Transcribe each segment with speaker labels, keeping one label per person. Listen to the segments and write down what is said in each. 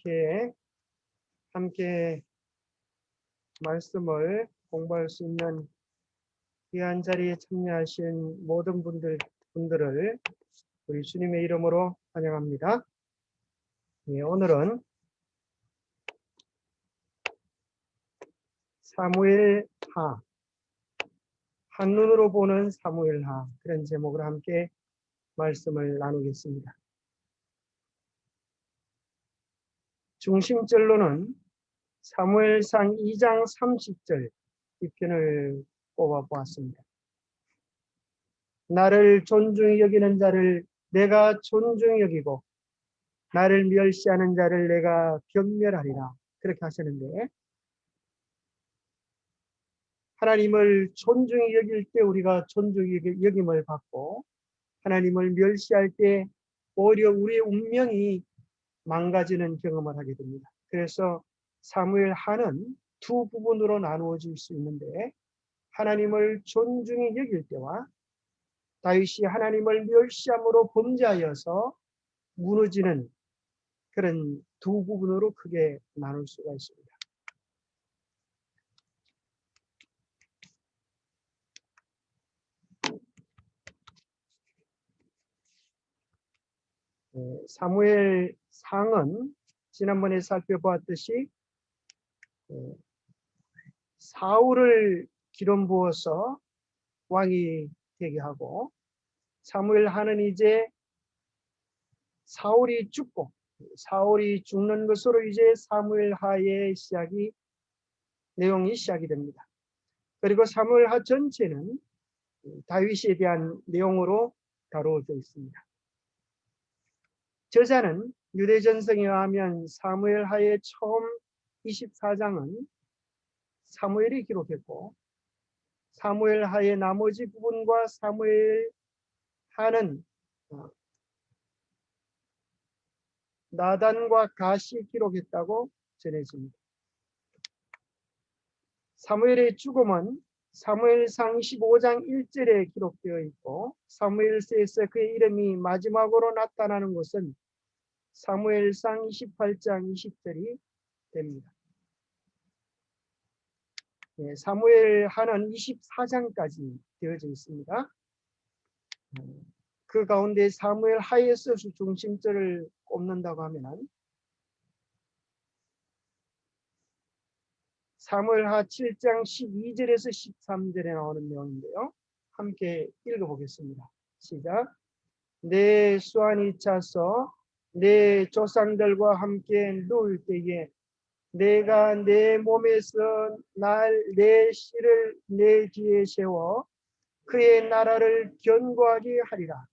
Speaker 1: 이렇게 함께 말씀을 공부할 수 있는 귀한 자리에 참여하신 모든 분들을 우리 주님의 이름으로 환영합니다. 오늘은 사무엘하, 한눈으로 보는 사무엘하, 그런 제목으로 함께 말씀을 나누겠습니다. 중심절로는 사무엘상 2장 30절 이 편을 뽑아보았습니다. 나를 존중히 여기는 자를 내가 존중히 여기고 나를 멸시하는 자를 내가 경멸하리라, 그렇게 하시는데, 하나님을 존중히 여길 때 우리가 존중히 여김을 받고 하나님을 멸시할 때 오히려 우리의 운명이 망가지는 경험을 하게 됩니다. 그래서 사무엘하는 두 부분으로 나누어질 수 있는데, 하나님을 존중히 여길 때와 다윗이 하나님을 멸시함으로 범죄하여서 무너지는 그런 두 부분으로 크게 나눌 수가 있습니다. 사무엘상은 지난번에 살펴보았듯이 사울을 기름 부어서 왕이 되게 하고, 사무엘하는 이제 사울이 죽고 사울이 죽는 것으로 이제 사무엘하의 내용이 시작이 됩니다. 그리고 사무엘하 전체는 다윗에 대한 내용으로 다루어져 있습니다. 저자는 유대전성에 의하면 사무엘하의 처음 24장은 사무엘이 기록했고, 사무엘하의 나머지 부분과 사무엘하는 나단과 갓이 기록했다고 전해집니다. 사무엘의 죽음은 사무엘상 25장 1절에 기록되어 있고, 사무엘서에서 그의 이름이 마지막으로 나타나는 것은 사무엘상 28장 20절이 됩니다. 사무엘하는 24장까지 되어져 있습니다. 그 가운데 사무엘하에서 중심절을 꼽는다고 하면 사무엘하 7장 12절에서 13절에 나오는 내용인데요. 함께 읽어보겠습니다. 시작. 내 수완이 차서 내 조상들과 함께 누울 때에 내가 내 몸에서 내 씨를 내 뒤에 세워 그의 나라를 견고하게 하리라.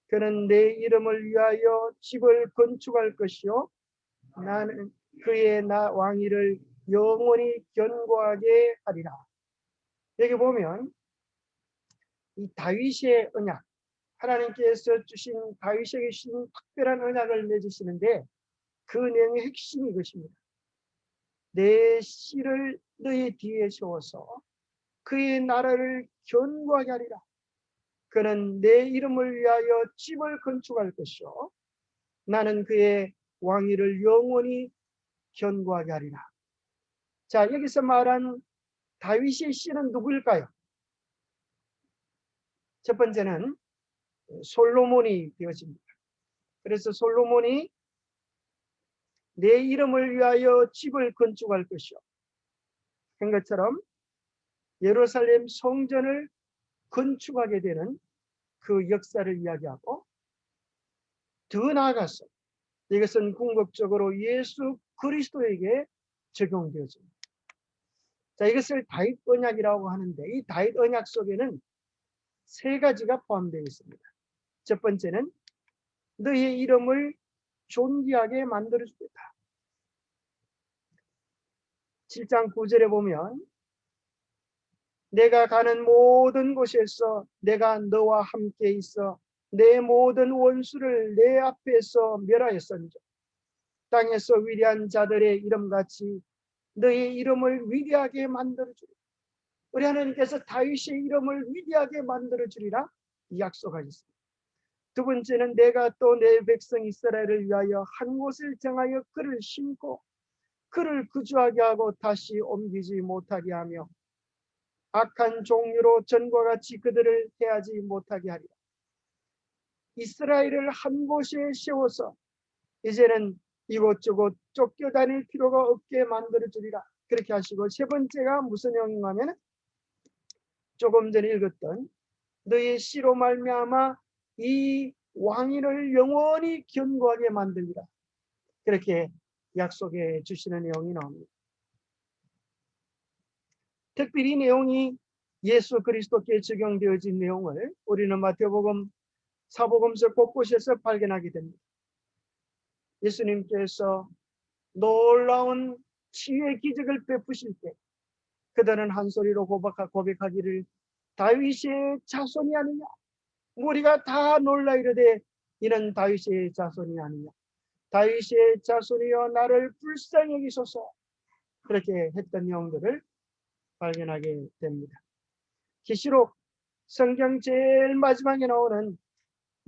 Speaker 1: 그는 내 이름을 위하여 집을 건축할 것이요 나는 그의 왕위를 영원히 견고하게 하리라. 여기 보면 이 다윗의 언약, 하나님께서 주신 다윗에게 주신 특별한 언약을 맺으시는데, 그 내용의 핵심이 이것입니다. 내 씨를 너의 뒤에 세워서 그의 나라를 견고하게 하리라. 그는 내 이름을 위하여 집을 건축할 것이요 나는 그의 왕위를 영원히 견고하게 하리라. 자, 여기서 말한 다윗의 씨는 누구일까요? 첫 번째는 솔로몬이 되어집니다. 그래서 솔로몬이 내 이름을 위하여 집을 건축할 것이요 한 것처럼 예루살렘 성전을 건축하게 되는 그 역사를 이야기하고, 더 나아가서 이것은 궁극적으로 예수 그리스도에게 적용되어집니다. 자, 이것을 다윗 언약이라고 하는데, 이 다윗 언약 속에는 세 가지가 포함되어 있습니다. 첫 번째는 너의 이름을 존귀하게 만들어주겠다. 7장 9절에 보면 내가 가는 모든 곳에서 내가 너와 함께 있어 내 모든 원수를 내 앞에서 멸하였은즉 땅에서 위대한 자들의 이름같이 너의 이름을 위대하게 만들어주리라. 우리 하나님께서 다윗의 이름을 위대하게 만들어주리라 약속하셨습니다. 두 번째는 내가 또 내 백성 이스라엘을 위하여 한 곳을 정하여 그를 심고 그를 거주하게 하고 다시 옮기지 못하게 하며 악한 종류로 전과 같이 그들을 해하지 못하게 하리라. 이스라엘을 한 곳에 세워서 이제는 이곳저곳 쫓겨다닐 필요가 없게 만들어 주리라. 그렇게 하시고, 세 번째가 무슨 내용이냐면 조금 전에 읽었던 너의 씨로 말미암아 이 왕위를 영원히 견고하게 만들리라. 그렇게 약속해 주시는 내용이 나옵니다. 특별히 이 내용이 예수 그리스도께 적용되어진 내용을 우리는 마태복음, 사복음서 곳곳에서 발견하게 됩니다. 예수님께서 놀라운 치유의 기적을 베푸실 때 그들은 한 소리로 고백하기를 다윗의 자손이 아니냐. 우리가 다 놀라 이르되 이는 다윗의 자손이 아니냐. 다윗의 자손이여 나를 불쌍히 여기소서. 그렇게 했던 내용들을 발견하게 됩니다. 계시록 성경 제일 마지막에 나오는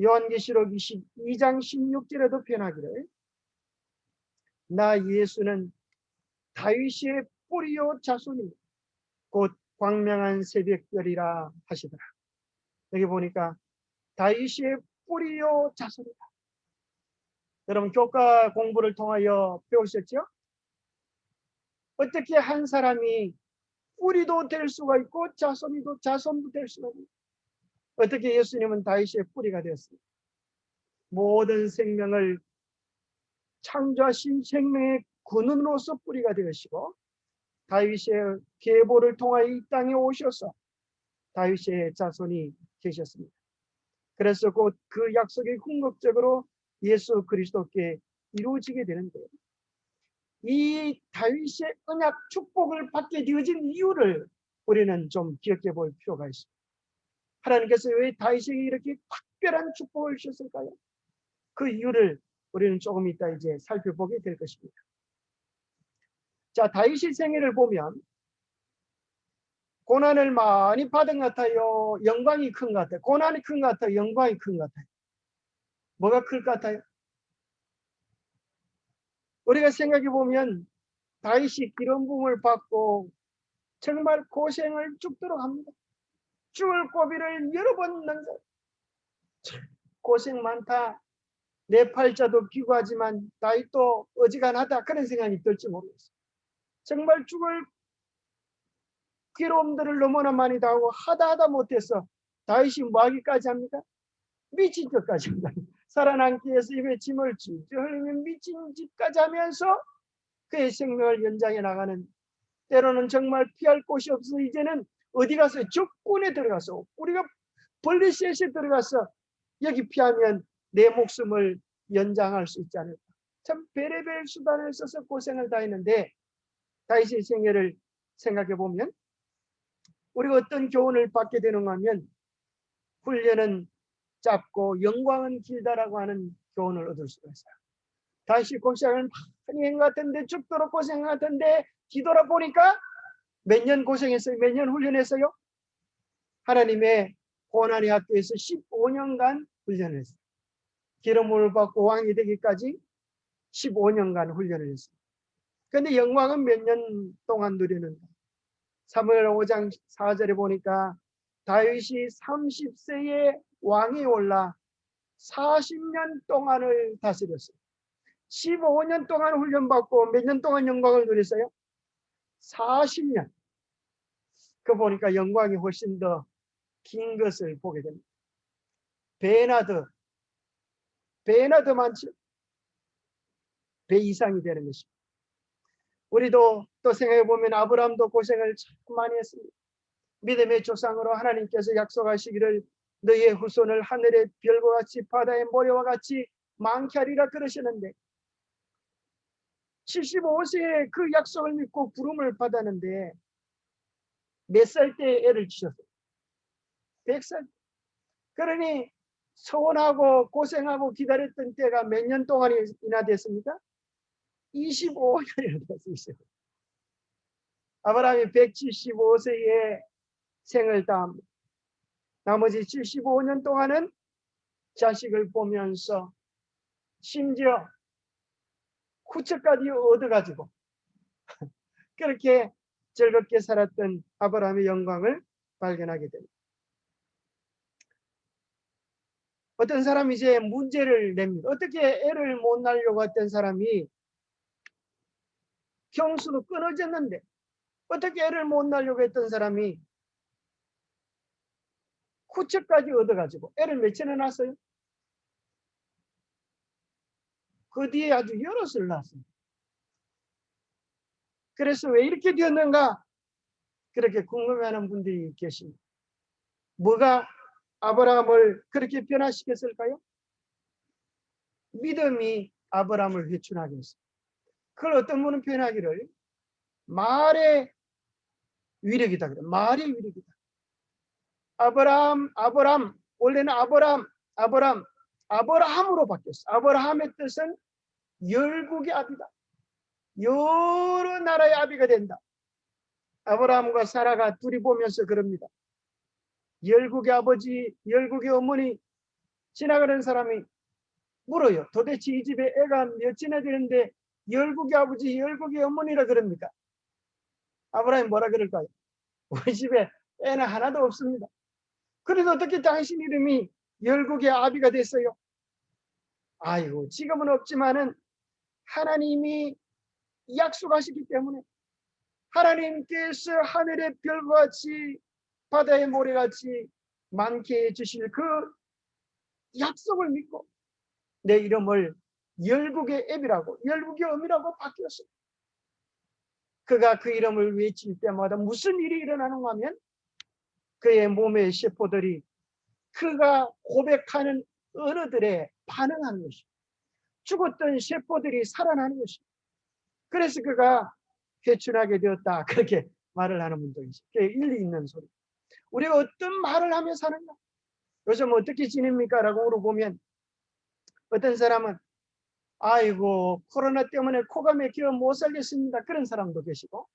Speaker 1: 요한계시록 22장 16절에도 표현하기를 나 예수는 다윗의 뿌리요 자손이 곧 광명한 새벽별이라 하시더라. 여기 보니까 다윗의 뿌리요 자손이다. 여러분 교과 공부를 통하여 배우셨죠? 어떻게 한 사람이 뿌리도 될 수가 있고 자손도 될 수가 있고, 어떻게 예수님은 다윗의 뿌리가 되었습니까? 모든 생명을 창조하신 생명의 근원으로서 뿌리가 되시고 다윗의 계보를 통하여 이 땅에 오셔서 다윗의 자손이 되셨습니다. 그래서 곧 그 약속이 궁극적으로 예수 그리스도께 이루어지게 되는데, 이 다윗의 언약 축복을 받게 되어진 이유를 우리는 좀 기억해 볼 필요가 있습니다. 하나님께서 왜 다윗에게 이렇게 특별한 축복을 주셨을까요? 그 이유를 우리는 조금 이따 이제 살펴보게 될 것입니다. 자, 다윗의 생애를 보면 고난을 많이 받은 것 같아요? 영광이 큰 것 같아요? 고난이 큰 것 같아요? 영광이 큰 것 같아요? 뭐가 클 것 같아요? 우리가 생각해 보면 다윗이 기름 부음을 받고 정말 고생을 죽도록 합니다. 죽을 고비를 여러 번 넘겨 고생 많다. 내 팔자도 기구하지만 다윗도 어지간하다. 그런 생각이 들지 모르겠어요. 정말 죽을 괴로움들을 너무나 많이 당하고 하다 못해서 다윗이 뭐 하기까지 합니까? 미친 것까지 합니다. 살아남기 위해서 입에 침을 쥐지 흘리며 미친 짓까지 하면서 그의 생명을 연장해 나가는, 때로는 정말 피할 곳이 없어 이제는 어디 가서 적군에 들어가서 우리가 벌리셋에 들어가서 여기 피하면 내 목숨을 연장할 수 있지 않을까. 참 베레벨 수단을 써서 고생을 다 했는데 다윗의 생애를 생각해 보면 우리가 어떤 교훈을 받게 되는가 하면 훈련은 짧고 영광은 길다라고 하는 교훈을 얻을 수가 있어요. 다윗이 고생을 많이 한 것 같은데, 죽도록 고생한 것 같은데 뒤돌아보니까 몇 년 고생했어요? 몇 년 훈련했어요? 하나님의 고난의 학교에서 15년간 훈련을 했어요. 기름을 받고 왕이 되기까지 15년간 훈련을 했어요. 그런데 영광은 몇 년 동안 누리는가? 사무엘 5장 4절에 보니까 다윗이 30세에 왕이 올라 40년 동안을 다스렸어요. 15년 동안 훈련받고 몇 년 동안 영광을 누렸어요? 40년. 그 보니까 영광이 훨씬 더 긴 것을 보게 됩니다. 베나드 많죠? 배 이상이 되는 것입니다. 우리도 또 생각해 보면 아브라함도 고생을 참 많이 했습니다. 믿음의 조상으로 하나님께서 약속하시기를 너희의 후손을 하늘의 별과 같이 바다의 모래와 같이 많게 하리라 그러시는데 75세에 그 약속을 믿고 부름을 받았는데 몇 살 때 애를 치셨어요? 100살. 그러니 소원하고 고생하고 기다렸던 때가 몇 년 동안이나 됐습니까? 25년이나 됐어요. 아브라함이 175세에 생을 다합니다. 나머지 75년 동안은 자식을 보면서 심지어 후처까지 얻어가지고 그렇게 즐겁게 살았던 아브라함의 영광을 발견하게 됩니다. 어떤 사람이 이제 문제를 냅니다. 어떻게 애를 못 낳으려고 했던 사람이 경수로 끊어졌는데 어떻게 애를 못 낳으려고 했던 사람이 후처까지 얻어가지고 애를 몇째나 낳았어요? 그 뒤에 아주 여럿을 낳았습니다. 그래서 왜 이렇게 되었는가? 그렇게 궁금해하는 분들이 계십니다. 뭐가 아브라함을 그렇게 변화시켰을까요? 믿음이 아브라함을 회춘하게 했습니다. 그걸 어떤 분은 표현하기를 말의 위력이다 그래요. 말의 위력이다. 아브라함, 원래는 아브라함으로 바뀌었어. 아브라함의 뜻은 열국의 아비다. 여러 나라의 아비가 된다. 아브라함과 사라가 둘이 보면서 그럽니다. 열국의 아버지, 열국의 어머니 지나가는 사람이 물어요. 도대체 이 집에 애가 몇이나 되는데 열국의 아버지, 열국의 어머니라 그럽니까? 아브라함이 뭐라 그럴까요? 우리 집에 애는 하나도 없습니다. 그래도 어떻게 당신 이름이 열국의 아비가 됐어요? 아이고, 지금은 없지만은 하나님이 약속하시기 때문에 하나님께서 하늘의 별과 같이 바다의 모래같이 많게 해주실 그 약속을 믿고 내 이름을 열국의 애비라고, 열국의 어미라고 바뀌었어요. 그가 그 이름을 외칠 때마다 무슨 일이 일어나는가 하면 그의 몸의 세포들이 그가 고백하는 언어들에 반응하는 것이죠. 죽었던 세포들이 살아나는 것이죠. 그래서 그가 회춘하게 되었다. 그렇게 말을 하는 분들이 있어요. 그게 일리 있는 소리. 우리가 어떤 말을 하며 사는가? 요즘 어떻게 지냅니까? 라고 물어보면 어떤 사람은 아이고 코로나 때문에 코가 막혀 못 살겠습니다. 그런 사람도 계시고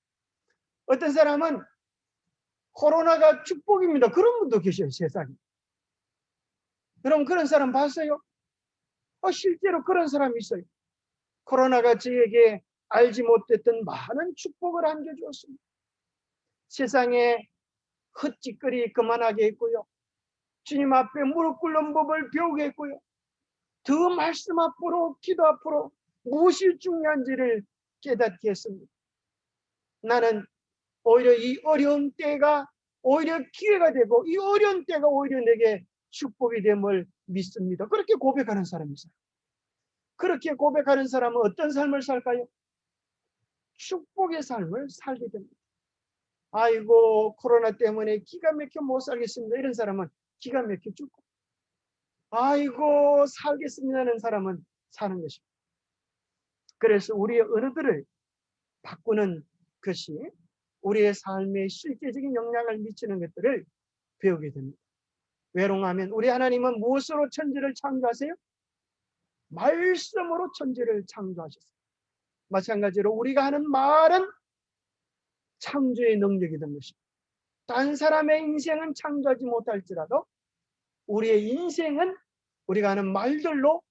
Speaker 1: 어떤 사람은 코로나가 축복입니다. 그런 분도 계셔요. 세상에. 여러분 그런 사람 봤어요? 실제로 그런 사람이 있어요. 코로나가 저에게 알지 못했던 많은 축복을 안겨주었습니다. 세상에 헛짓거리 그만하게 했고요. 주님 앞에 무릎 꿇는 법을 배우게 했고요. 더 말씀 앞으로 기도 앞으로 무엇이 중요한지를 깨닫게 했습니다. 나는 오히려 이 어려운 때가 오히려 기회가 되고 이 어려운 때가 오히려 내게 축복이 됨을 믿습니다. 그렇게 고백하는 사람이 있어요. 그렇게 고백하는 사람은 어떤 삶을 살까요? 축복의 삶을 살게 됩니다. 아이고 코로나 때문에 기가 막혀 못 살겠습니다. 이런 사람은 기가 막혀 죽고 아이고 살겠습니다는 사람은 사는 것입니다. 그래서 우리의 언어들을 바꾸는 것이 우리의 삶에 실제적인 영향을 미치는 것들을 배우게 됩니다. 외롱하면 우리 하나님은 무엇으로 천지를 창조하세요? 말씀으로 천지를 창조하셨어요. 마찬가지로 우리가 하는 말은 창조의 능력이 된 것입니다. 딴 사람의 인생은 창조하지 못할지라도 우리의 인생은 우리가 하는 말들로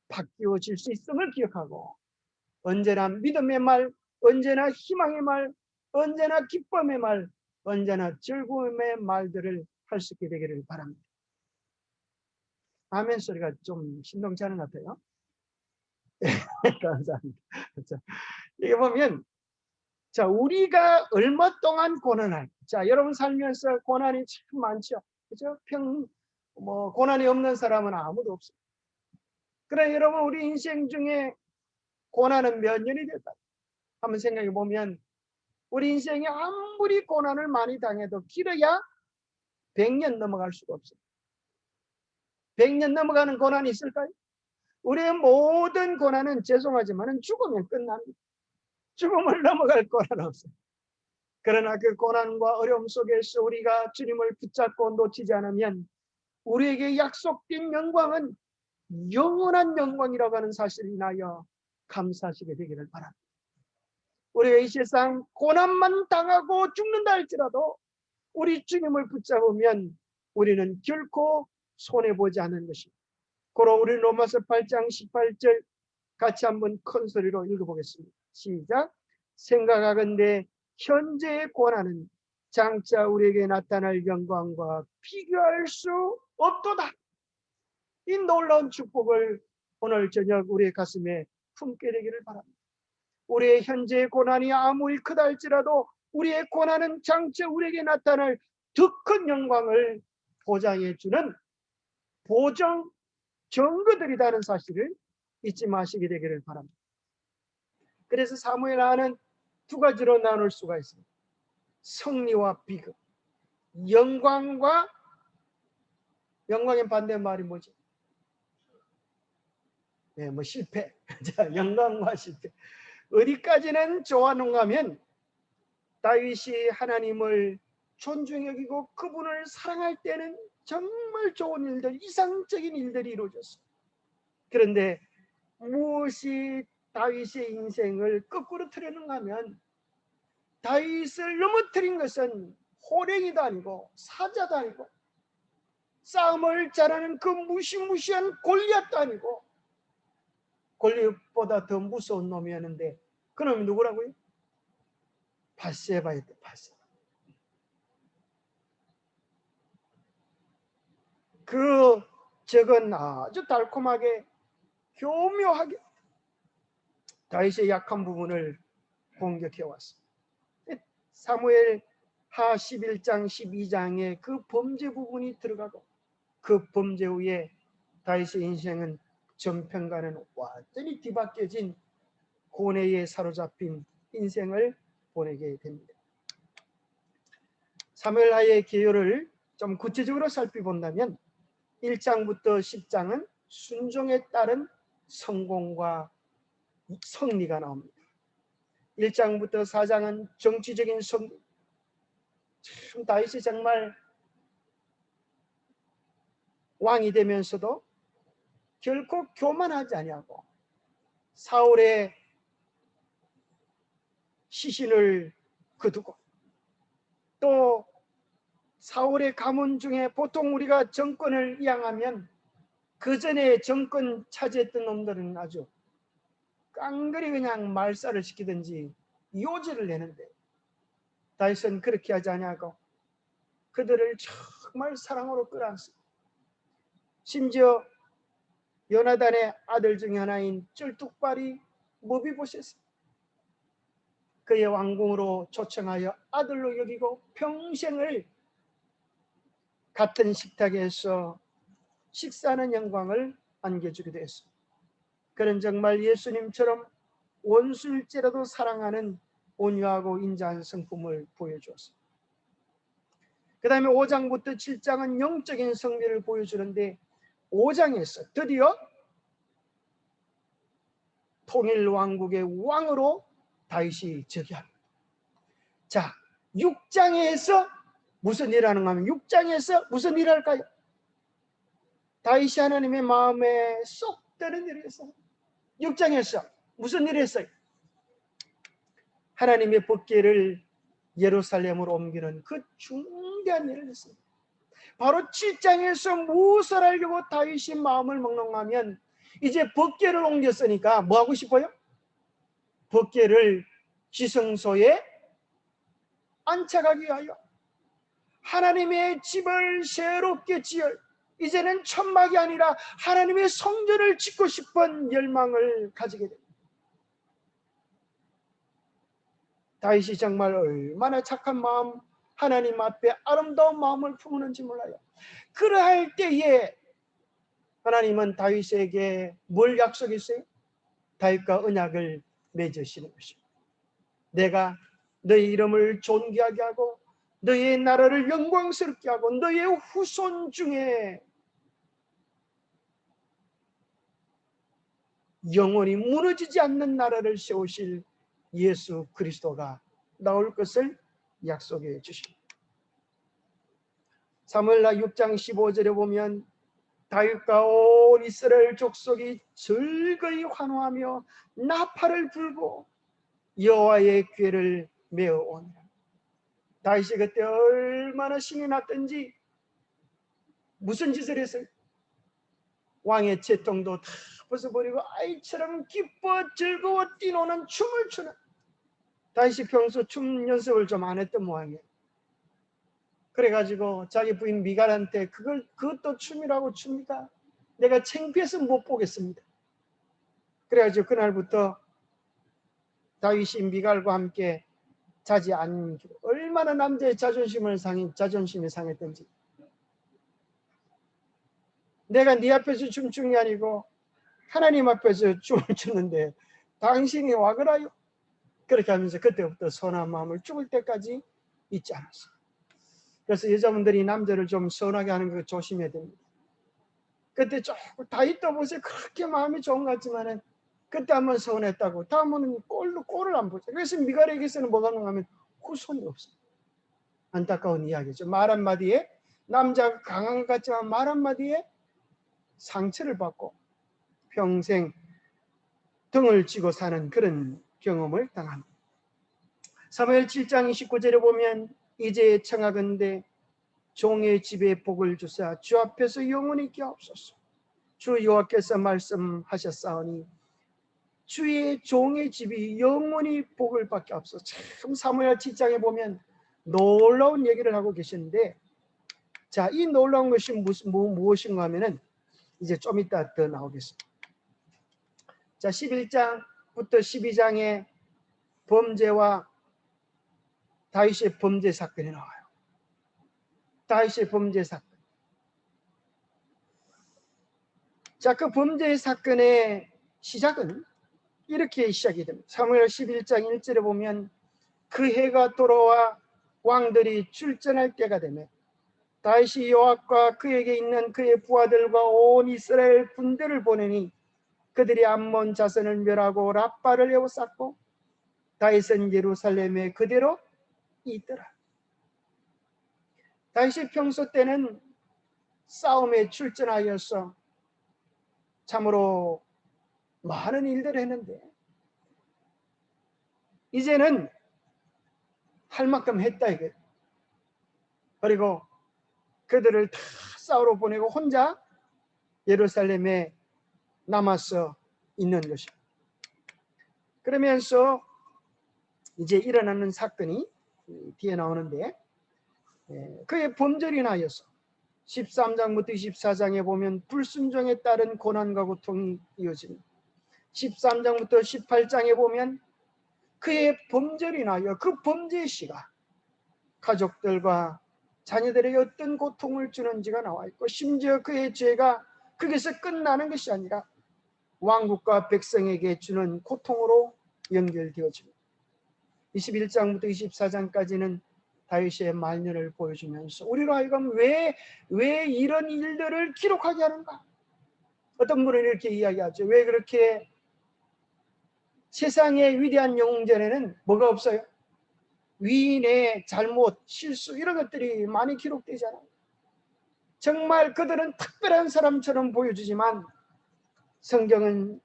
Speaker 1: 바뀌어질 수 있음을 기억하고 언제나 믿음의 말, 언제나 희망의 말, 언제나 기쁨의 말, 언제나 즐거움의 말들을 할 수 있게 되기를 바랍니다. 아멘 소리가 좀 심동치 않은 것 같아요. 감사합니다. 이게 보면 자 우리가 얼마 동안 고난할 자 여러분 살면서 고난이 참 많죠. 그죠? 고난이 없는 사람은 아무도 없어요. 그래 여러분 우리 인생 중에 고난은 몇 년이 됐다. 한번 생각해 보면 우리 인생에 아무리 고난을 많이 당해도 길어야 100년 넘어갈 수가 없어요. 100년 넘어가는 고난이 있을까요? 우리의 모든 고난은 죄송하지만 죽으면 끝납니다. 죽음을 넘어갈 고난은 없어요. 그러나 그 고난과 어려움 속에서 우리가 주님을 붙잡고 놓치지 않으면 우리에게 약속된 영광은 영원한 영광이라고 하는 사실을 인하여 감사하시게 되기를 바랍니다. 우리가 이 세상 고난만 당하고 죽는다 할지라도 우리 주님을 붙잡으면 우리는 결코 손해보지 않는 것입니다. 고로 우리 로마서 8장 18절 같이 한번 큰 소리로 읽어보겠습니다. 시작. 생각하건대 현재의 고난은 장차 우리에게 나타날 영광과 비교할 수 없도다. 이 놀라운 축복을 오늘 저녁 우리의 가슴에 품게 되기를 바랍니다. 우리의 현재의 고난이 아무리 크다 할지라도 우리의 고난은 장차 우리에게 나타날 더 큰 영광을 보장해 주는 보정 증거들이라는 사실을 잊지 마시게 되기를 바랍니다. 그래서 사무엘하는 두 가지로 나눌 수가 있습니다. 승리와 비극. 영광과, 영광의 반대말이 뭐지? 네, 뭐 실패. 자, 영광과 실패. 어디까지는 좋아하는가 하면 다윗이 하나님을 존중히 여기고 그분을 사랑할 때는 정말 좋은 일들, 이상적인 일들이 이루어졌어요. 그런데 무엇이 다윗의 인생을 거꾸로 틀었는가 하면 다윗을 넘어뜨린 것은 호랭이도 아니고 사자도 아니고 싸움을 잘하는 그 무시무시한 골리앗도 아니고 골리앗보다 더 무서운 놈이었는데 그 놈이 누구라고요? 밧세바였대. 밧세바. 그 적은 아주 달콤하게 교묘하게 다윗의 약한 부분을 공격해 왔습니다. 사무엘 하 11장 12장에 그 범죄 부분이 들어가고 그 범죄 후에 다윗의 인생은 전편과는 완전히 뒤바뀌어진 고뇌에 사로잡힌 인생을 보내게 됩니다. 사무엘하의 기여를 좀 구체적으로 살펴본다면 1장부터 10장은 순종에 따른 성공과 승리가 나옵니다. 1장부터 4장은 정치적인 승리. 참 다윗이 정말 왕이 되면서도 결코 교만하지 아니하고 사울의 시신을 거두고 또 사울의 가문 중에 보통 우리가 정권을 이양하면 그 전에 정권 차지했던 놈들은 아주 깡그리 그냥 말살을 시키든지 요지를 내는데 다윗은 그렇게 하지 아니하고 그들을 정말 사랑으로 끌어안습니다. 심지어 요나단의 아들 중에 하나인 쩔뚝발이 머비보셋 그의 왕궁으로 초청하여 아들로 여기고 평생을 같은 식탁에서 식사하는 영광을 안겨주기도 했습니다. 그는 정말 예수님처럼 원수일지라도 사랑하는 온유하고 인자한 성품을 보여주었습니다. 그 다음에 5장부터 7장은 영적인 성리를 보여주는데 5장에서 드디어 통일왕국의 왕으로 다윗이 즉위합니다. 자, 6장에서 무슨 일을 하는가 하면 6장에서 무슨 일을 할까요? 다윗이 하나님의 마음에 쏙 드는 일을 했어요. 6장에서 무슨 일을 했어요? 하나님의 법궤를 예루살렘으로 옮기는 그 중대한 일을 했습니다. 바로 7장에서 무엇을 하려고 다윗이 마음을 먹는가면 이제 법궤를 옮겼으니까 뭐 하고 싶어요? 법궤를 지성소에 안착하기 위하여 하나님의 집을 새롭게 지어 이제는 천막이 아니라 하나님의 성전을 짓고 싶은 열망을 가지게 됩니다. 다윗이 정말 얼마나 착한 마음, 하나님 앞에 아름다운 마음을 품었는지 몰라요. 그러할 때에 하나님은 다윗에게 뭘 약속했어요? 다윗과 언약을 맺으시는 것입니다. 내가 너의 이름을 존귀하게 하고 너의 나라를 영광스럽게 하고 너의 후손 중에 영원히 무너지지 않는 나라를 세우실 예수 그리스도가 나올 것을 약속해 주십니다. 사무엘하 6장 15절에 보면 다윗과 온 이스라엘 족속이 즐거이 환호하며 나팔을 불고 여호와의 궤를 메어오니라. 다윗이 그때 얼마나 신이 났던지 무슨 짓을 했어요? 왕의 채통도 다 벗어버리고 아이처럼 기뻐 즐거워 뛰노는 춤을 추는, 다윗이 평소 춤 연습을 좀 안 했던 모양이에요. 그래가지고 자기 부인 미갈한테 그것도 춤이라고 춥니까? 내가 창피해서 못 보겠습니다. 그래가지고 그날부터 다윗이 미갈과 함께 자지 않기로, 얼마나 남자의 자존심이 상했던지. 내가 네 앞에서 춤추는 게 아니고 하나님 앞에서 춤을 추는데 당신이 와 그라요? 그렇게 하면서 그때부터 선한 마음을 죽을 때까지 잊지 않았어. 그래서 여자분들이 남자를 좀 선하게 하는 거 조심해야 됩니다. 그때 조금 다윗도 보세요. 그렇게 마음이 좋은 것 같지만은 그때 한번 서운했다고 다음은 꼴을 안 보죠. 그래서 미갈에게서는 뭐가 나가면 후손이 없어요. 안타까운 이야기죠. 말 한마디에, 남자가 강한 것 같지만 말 한마디에 상처를 받고 평생 등을 쥐고 사는 그런 경험을 당합니다. 사무엘 7장 29절에 보면 이제 청하건대 종의 집에 복을 주사 주 앞에서 영원히 있게 하옵소서. 주 여호와께서 말씀하셨사오니 주의 종의 집이 영원히 복을 받게 하옵소서. 참 사무엘 7장에 보면 놀라운 얘기를 하고 계시는데, 자, 이 놀라운 것이 무엇인가 하면은 이제 좀 이따 더 나오겠습니다. 자, 11장부터 12장에 범죄와 다윗의 범죄 사건이 나와요. 다윗의 범죄 사건. 자, 그 범죄 사건의 시작은 이렇게 시작이 됩니다. 사무엘 11장 1절에 보면 그 해가 돌아와 왕들이 출전할 때가 되면 다윗이 요압과 그에게 있는 그의 부하들과 온 이스라엘 군대를 보내니 그들이 암몬 자손을 멸하고 랍바를 에워쌌고 다윗은 예루살렘에 그대로 있더라. 다윗이 평소 때는 싸움에 출전하여서 참으로 많은 일들을 했는데 이제는 할 만큼 했다 이거예요. 그리고 그들을 다 싸우러 보내고 혼자 예루살렘에 남아서 있는 것입니다. 그러면서 이제 일어나는 사건이 뒤에 나오는데, 그의 범죄로 인하여서 13장부터 24장에 보면 불순종에 따른 고난과 고통이 이어집니다. 13장부터 18장에 보면 그의 범죄로 인하여 그 범죄의 씨가 가족들과 자녀들에게 어떤 고통을 주는지가 나와 있고, 심지어 그의 죄가 거기서 끝나는 것이 아니라 왕국과 백성에게 주는 고통으로 연결되어집니다. 21장부터 24장까지는 다윗의 말년을 보여주면서 우리로 하여금 왜 이런 일들을 기록하게 하는가? 어떤 분은 이렇게 이야기하죠. 왜 그렇게 세상의 위대한 영웅전에는 뭐가 없어요? 위인의 잘못, 실수 이런 것들이 많이 기록되잖아요. 정말 그들은 특별한 사람처럼 보여주지만 성경은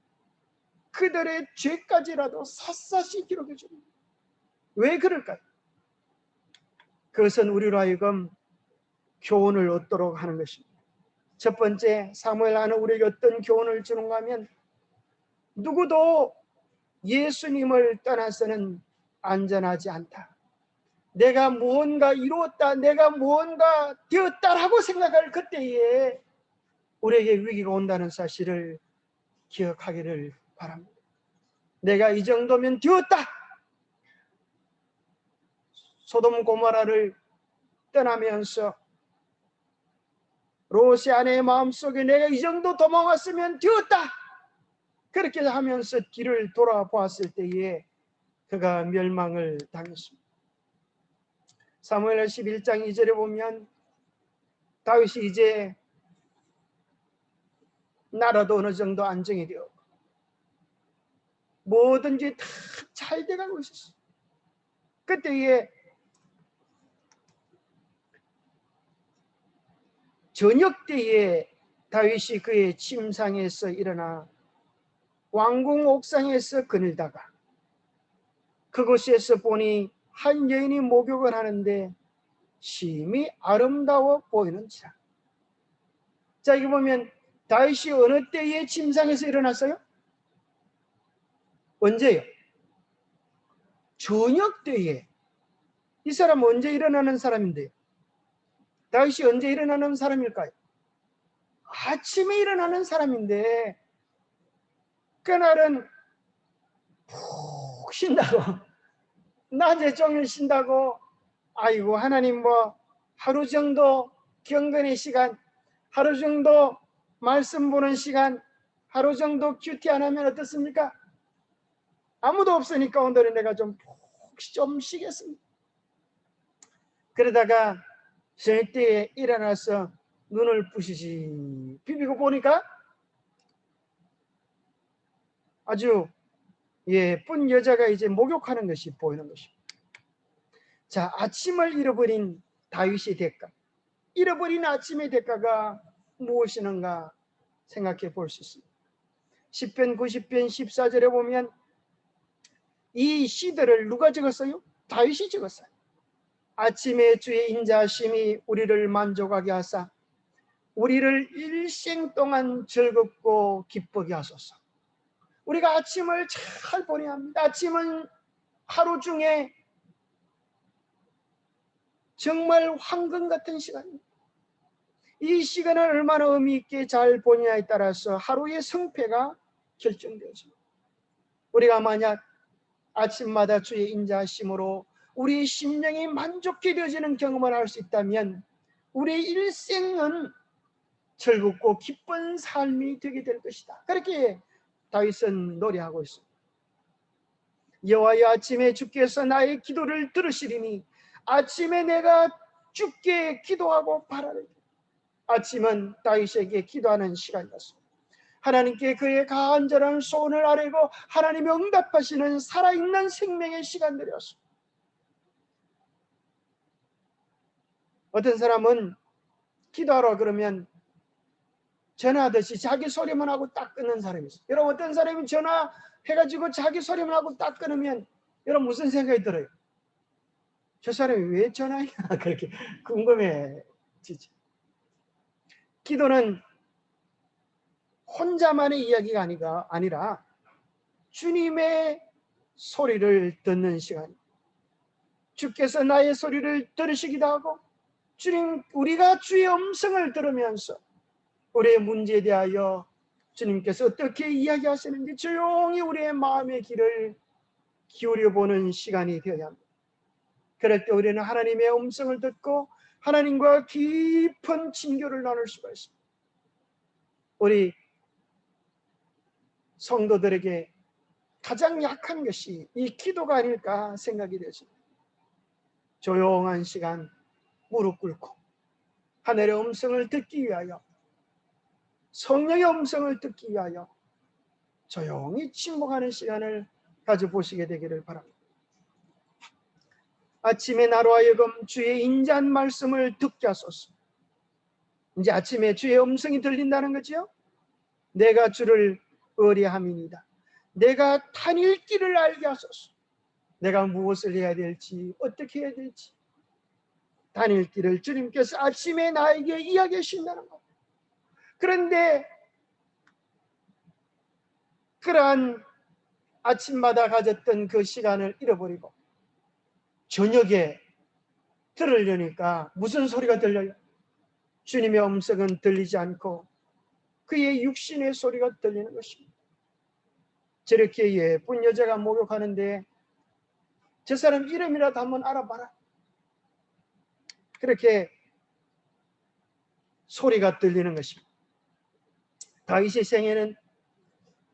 Speaker 1: 그들의 죄까지라도 샅샅이 기록해 줍니다. 왜 그럴까요? 그것은 우리로 하여금 교훈을 얻도록 하는 것입니다. 첫 번째, 사무엘 안에 우리에게 어떤 교훈을 주는가 하면 누구도 예수님을 떠나서는 안전하지 않다. 내가 무언가 이루었다, 내가 무언가 되었다라고 생각할 그때에 우리에게 위기가 온다는 사실을 기억하기를 바랍니다. 내가 이 정도면 되었다. 소돔 고모라를 떠나면서 롯의 아내의 마음속에 내가 이 정도 도망왔으면 되었다. 그렇게 하면서 뒤를 돌아보았을 때에 그가 멸망을 당했습니다. 사무엘 11장 2절에 보면 다윗이 이제 나라도 어느 정도 안정이 되었고 뭐든지 다 잘 돼가고 있었어요. 그때에 저녁 때에 다윗이 그의 침상에서 일어나 왕궁 옥상에서 거닐다가 그곳에서 보니 한 여인이 목욕을 하는데 심히 아름다워 보이는지라. 자, 여기 보면 다윗이 어느 때에 침상에서 일어났어요? 언제요? 저녁 때에. 이 사람은 언제 일어나는 사람인데요? 다윗이 언제 일어나는 사람일까요? 아침에 일어나는 사람인데 그날은 푹 쉰다고, 낮에 종일 쉰다고, 아이고 하나님 뭐 하루 정도 경건의 시간, 하루 정도 말씀 보는 시간, 하루 정도 큐티 안 하면 어떻습니까? 아무도 없으니까 오늘은 내가 좀 쉬겠습니다. 그러다가 저녁 때에 일어나서 눈을 부시시 비비고 보니까 아주 예쁜 여자가 이제 목욕하는 것이 보이는 것입니다. 자, 아침을 잃어버린 다윗의 대가, 잃어버린 아침의 대가가 무엇이는가 생각해 볼 수 있습니다. 10편 90편 14절에 보면 이 시들을 누가 적었어요? 다윗이 적었어요. 아침에 주의 인자심이 우리를 만족하게 하사 우리를 일생 동안 즐겁고 기쁘게 하소서. 우리가 아침을 잘 보내야 합니다. 아침은 하루 중에 정말 황금 같은 시간입니다. 이 시간을 얼마나 의미 있게 잘 보느냐에 따라서 하루의 성패가 결정되어집니다. 우리가 만약 아침마다 주의 인자하심으로 우리의 심령이 만족해 되어지는 경험을 할 수 있다면 우리의 일생은 즐겁고 기쁜 삶이 되게 될 것이다. 그렇게 다윗은 노래하고 있습니다. 여호와여, 아침에 주께서 나의 기도를 들으시리니 아침에 내가 주께 기도하고 바라리. 아침은 다윗에게 기도하는 시간이었습니다. 하나님께 그의 간절한 소원을 아뢰고 하나님이 응답하시는 살아있는 생명의 시간들이었습니다. 어떤 사람은 기도하러 그러면 전화하듯이 자기 소리만 하고 딱 끊는 사람이 있어요. 여러분, 어떤 사람이 전화해가지고 자기 소리만 하고 딱 끊으면 여러분 무슨 생각이 들어요? 저 사람이 왜 전화했나 그렇게 궁금해지죠. 기도는 혼자만의 이야기가 아니라 주님의 소리를 듣는 시간입니다. 주께서 나의 소리를 들으시기도 하고 주님, 우리가 주의 음성을 들으면서 우리의 문제에 대하여 주님께서 어떻게 이야기하시는지 조용히 우리의 마음의 길을 기울여보는 시간이 되어야 합니다. 그럴 때 우리는 하나님의 음성을 듣고 하나님과 깊은 친교를 나눌 수가 있습니다. 우리 성도들에게 가장 약한 것이 이 기도가 아닐까 생각이 되십니다. 조용한 시간 무릎 꿇고 하늘의 음성을 듣기 위하여, 성령의 음성을 듣기 위하여 조용히 침묵하는 시간을 가져보시게 되기를 바랍니다. 아침에 나로 하여금 주의 인자한 말씀을 듣게 하소서. 이제 아침에 주의 음성이 들린다는 거죠. 내가 주를 의뢰함이니이다. 내가 다닐 길을 알게 하소서. 내가 무엇을 해야 될지, 어떻게 해야 될지 다닐 길을 주님께서 아침에 나에게 이야기해 주신다는 것. 그런데 그러한 아침마다 가졌던 그 시간을 잃어버리고 저녁에 들으려니까 무슨 소리가 들려요? 주님의 음성은 들리지 않고 그의 육신의 소리가 들리는 것입니다. 저렇게 예쁜 여자가 목욕하는데 저 사람 이름이라도 한번 알아봐라. 그렇게 소리가 들리는 것입니다. 다윗의 생애는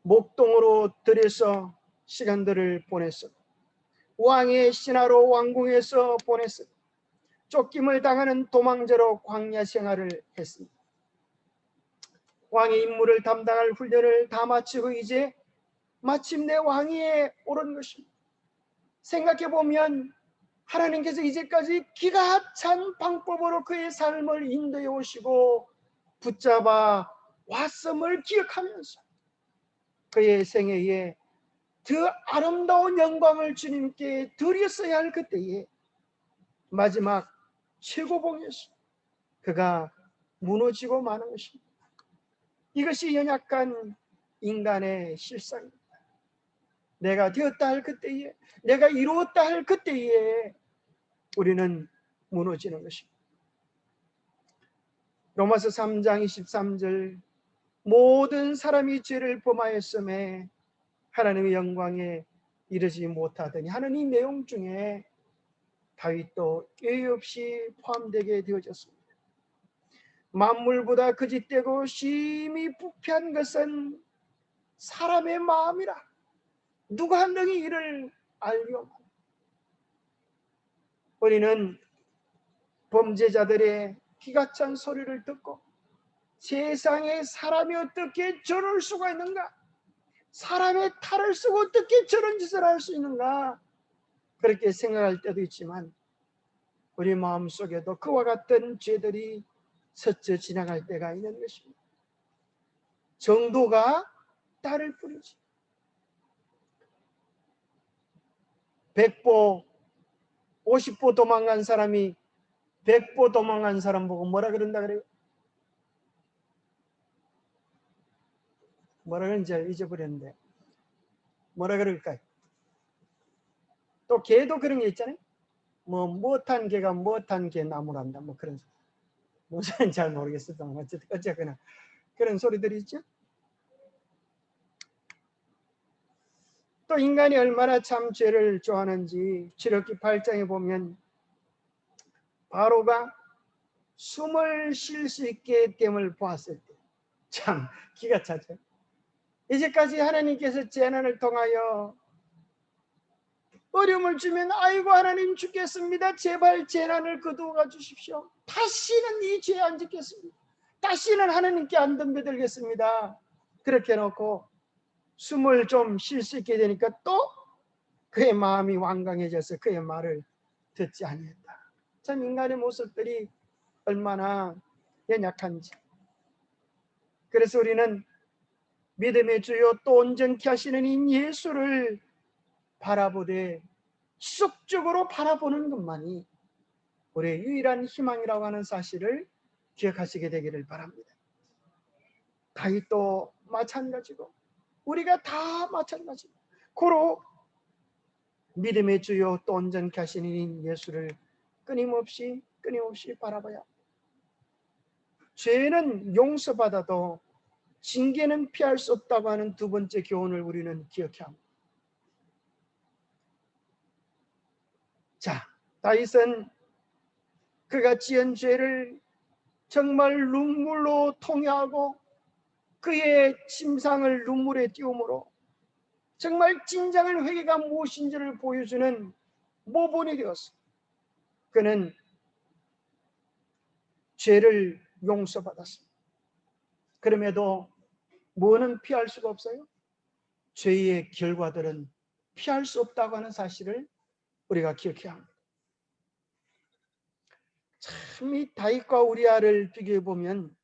Speaker 1: 목동으로 들여서 시간들을 보냈어. 왕의 신하로 왕궁에서 보냈어. 쫓김을 당하는 도망자로 광야 생활을 했습니다. 왕의 임무를 담당할 훈련을 다 마치고 이제 마침내 왕위에 오른 것입니다. 생각해보면 하나님께서 이제까지 기가 찬 방법으로 그의 삶을 인도해 오시고 붙잡아 왔음을 기억하면서 그의 생애에 더 아름다운 영광을 주님께 드렸어야 할 그때에 마지막 최고봉에서 그가 무너지고 마는 것입니다. 이것이 연약한 인간의 실상입니다. 내가 되었다 할 그때에, 내가 이루었다 할 그때에 우리는 무너지는 것입니다. 로마서 3장 23절, 모든 사람이 죄를 범하였음에 하나님의 영광에 이르지 못하더니 하는 이 내용 중에 다윗도 예외 없이 포함되게 되어졌습니다. 만물보다 거짓되고 심히 부패한 것은 사람의 마음이라 누가 능히 이를 알리오마. 우리는 범죄자들의 기가 찬 소리를 듣고 세상에 사람이 어떻게 저럴 수가 있는가, 사람의 탈을 쓰고 어떻게 저런 짓을 할 수 있는가, 그렇게 생각할 때도 있지만 우리 마음속에도 그와 같은 죄들이 스쳐 지나갈 때가 있는 것입니다. 정도가 따를 뿐이지. 100보 50보 도망간 사람이 100보 도망간 사람 보고 뭐라 그런다 그래요? 뭐라 그런지 잊어버렸는데 뭐라 그럴까요? 또 개도 그런 게 있잖아요. 뭐 못한 개가 못한 개 나무란다, 뭐 그런 소리. 무슨 잘 모르겠어요. 어쨌거나 그런 소리들이 있죠. 또 인간이 얼마나 참 죄를 좋아하는지 출애굽기 8장에 보면 바로가 숨을 쉴 수 있게 됨을 보았을 때 참 기가 차죠. 이제까지 하나님께서 재난을 통하여 어려움을 주면 아이고 하나님 죽겠습니다, 제발 재난을 거두어 주십시오, 다시는 이 죄 안 짓겠습니다, 다시는 하나님께 안 덤벼들겠습니다, 그렇게 해놓고 숨을 좀 쉴 수 있게 되니까 또 그의 마음이 완강해져서 그의 말을 듣지 아니했다. 참 인간의 모습들이 얼마나 연약한지. 그래서 우리는 믿음의 주요 또 온전케 하시는 이 예수를 바라보되 지속적으로 바라보는 것만이 우리의 유일한 희망이라고 하는 사실을 기억하시게 되기를 바랍니다. 다윗도 마찬가지고 우리가 다 마찬가지고 고로 믿음의 주요 또 온전케 하시는 예수를 끊임없이 바라봐야 합니다. 죄는 용서받아도 징계는 피할 수 없다고 하는 두 번째 교훈을 우리는 기억해야 합니다. 자, 다윗은 그가 지은 죄를 정말 눈물로 통회하고 그의 심상을 눈물에 띄우므로 정말 진정한 회개가 무엇인지를 보여주는 모본이 되었어. 그는 죄를 용서받았습니다. 그럼에도 뭐는 피할 수가 없어요? 죄의 결과들은 피할 수 없다고 하는 사실을 우리가 기억해야 합니다. 참 이 다윗과 우리아를 비교해 보면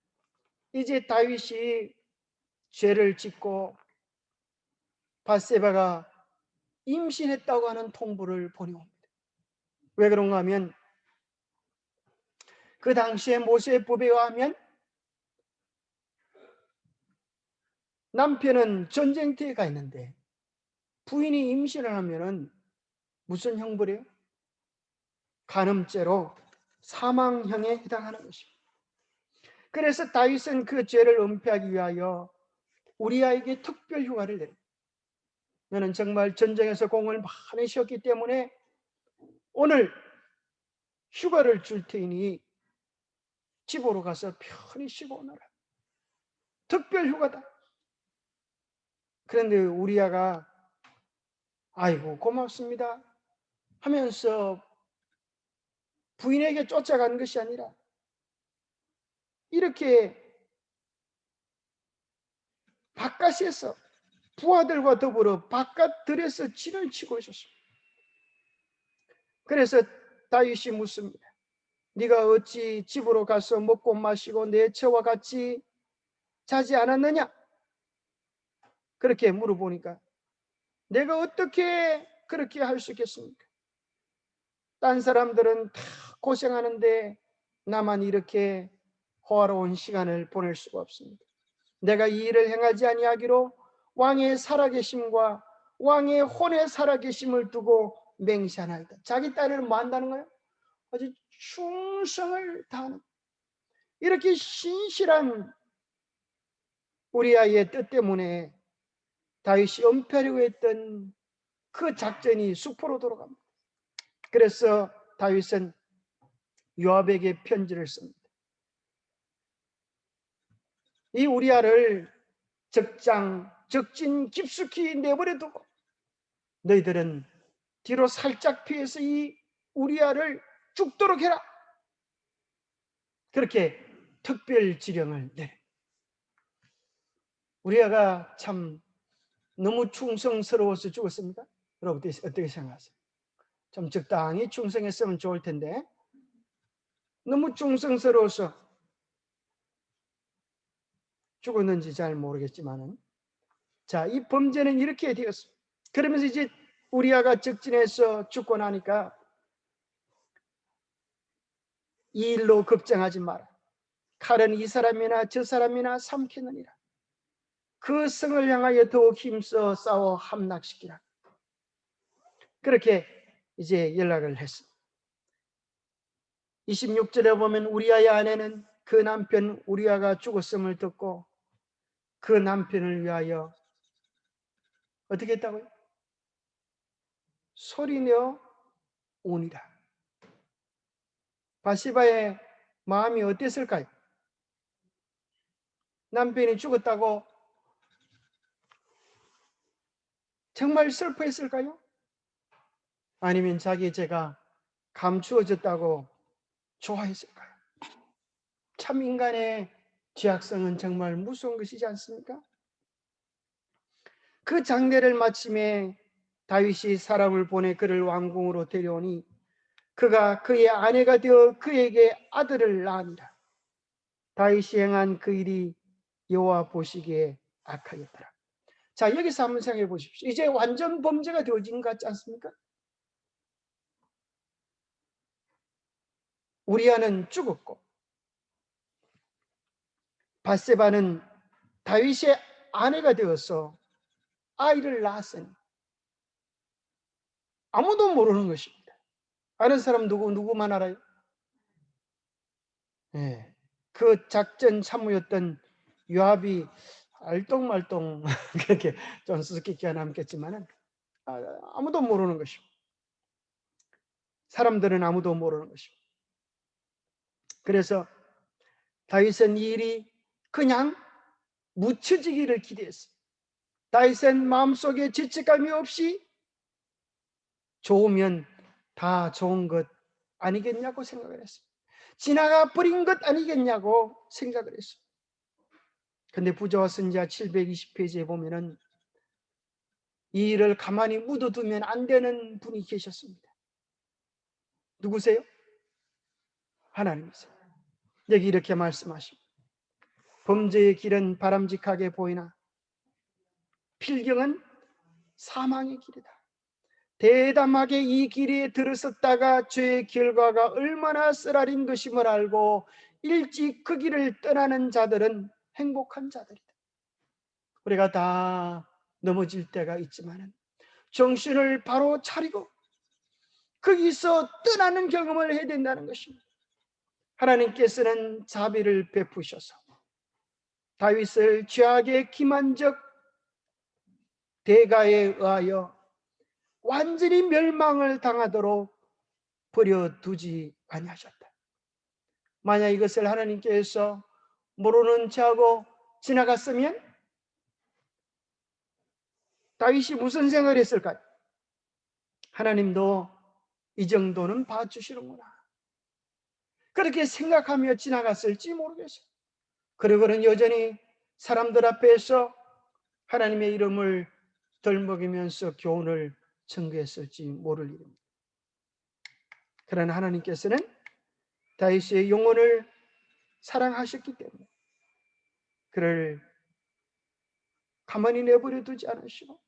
Speaker 1: 이제 다윗이 죄를 짓고 밧세바가 임신했다고 하는 통보를 보내옵니다. 왜 그런가 하면 그 당시에 모세의 법에 의하면 남편은 전쟁터에 가 있는데 부인이 임신을 하면은 무슨 형벌이에요? 간음죄로 사망형에 해당하는 것입니다. 그래서 다윗은 그 죄를 은폐하기 위하여 우리아에게 특별 휴가를 내립니다. 너는 정말 전쟁에서 공을 많이 쉬었기 때문에 오늘 휴가를 줄 테니 집으로 가서 편히 쉬고 오너라. 특별 휴가다. 그런데 우리아가 아이고 고맙습니다 하면서 부인에게 쫓아간 것이 아니라 이렇게 바깥에서 부하들과 더불어 바깥들에서 진을 치고 있었습니다. 그래서 다윗이 묻습니다. 네가 어찌 집으로 가서 먹고 마시고 내 처와 같이 자지 않았느냐? 그렇게 물어보니까 내가 어떻게 그렇게 할 수 있겠습니까? 딴 사람들은 다 고생하는데 나만 이렇게 호화로운 시간을 보낼 수가 없습니다. 내가 이 일을 행하지 아니하기로 왕의 살아계심과 왕의 혼의 살아계심을 두고 맹세하나이다. 자기 딸을 뭐 한다는 거예요? 아주 충성을 다하는, 이렇게 신실한 우리아의 뜻 때문에 다윗이 은폐하려고 했던 그 작전이 수포로 돌아갑니다. 그래서 다윗은 요압에게 편지를 씁니다. 이 우리아를 적진 깊숙이 내버려 두고 너희들은 뒤로 살짝 피해서 이 우리아를 죽도록 해라. 그렇게 특별 지령을 내려. 우리아가 참 너무 충성스러워서 죽었습니다. 여러분 어떻게 생각하세요? 좀 적당히 충성했으면 좋을 텐데 너무 충성스러워서 죽었는지 잘 모르겠지만은, 자, 이 범죄는 이렇게 되었습니다. 그러면서 이제 우리아가 적진해서 죽고 나니까 이 일로 걱정하지 마라. 칼은 이 사람이나 저 사람이나 삼키느니라. 그 성을 향하여 더욱 힘써 싸워 함락시키라. 그렇게 이제 연락을 했습니다. 26절에 보면 우리아의 아내는 그 남편 우리아가 죽었음을 듣고 그 남편을 위하여 어떻게 했다고요? 소리내어 우니라. 바시바의 마음이 어땠을까요? 남편이 죽었다고 정말 슬퍼했을까요? 아니면 자기 죄가 감추어졌다고 좋아했을까요? 참 인간의 죄악성은 정말 무서운 것이지 않습니까? 그 장례를 마침에 다윗이 사람을 보내 그를 왕궁으로 데려오니 그가 그의 아내가 되어 그에게 아들을 낳으니라. 다윗이 행한 그 일이 여호와 보시기에 악하였더라. 자, 여기서 한번 생각해 보십시오. 이제 완전 범죄가 되어진 것 같지 않습니까? 우리아는 죽었고 바세바는 다윗의 아내가 되어서 아이를 낳았으니 아무도 모르는 것입니다. 아는 사람 누구만 알아요? 네. 그 작전 참모였던 요압이 알똥말똥 그렇게 좀 수수께끼가 남겠지만은 아무도 모르는 것입니다. 사람들은 아무도 모르는 것입니다. 그래서 다윗은 이 일이 그냥 묻혀지기를 기대했어요. 다윗은 마음속에 죄책감이 없이 좋으면 다 좋은 것 아니겠냐고 생각을 했어요. 지나가 버린 것 아니겠냐고 생각을 했어요. 근데 부자와 선지자 720페이지에 보면은 이 일을 가만히 묻어두면 안 되는 분이 계셨습니다. 누구세요? 하나님이세요. 여기 이렇게 말씀하십니다. 범죄의 길은 바람직하게 보이나 필경은 사망의 길이다. 대담하게 이 길에 들어섰다가 죄의 결과가 얼마나 쓰라린 것임을 알고 일찍 그 길을 떠나는 자들은 행복한 자들이다. 우리가 다 넘어질 때가 있지만 정신을 바로 차리고 거기서 떠나는 경험을 해야 된다는 것입니다. 하나님께서는 자비를 베푸셔서 다윗을 죄악의 기만적 대가에 의하여 완전히 멸망을 당하도록 버려두지 아니하셨다. 만약 이것을 하나님께서 모르는 체하고 지나갔으면 다윗이 무슨 생각을 했을까요? 하나님도 이 정도는 봐주시는구나, 그렇게 생각하며 지나갔을지 모르겠어요. 그리고는 여전히 사람들 앞에서 하나님의 이름을 덜먹이면서 교훈을 청구했을지 모를 일입니다. 그러나 하나님께서는 다윗의 영혼을 사랑하셨기 때문에 그를 가만히 내버려 두지 않으시고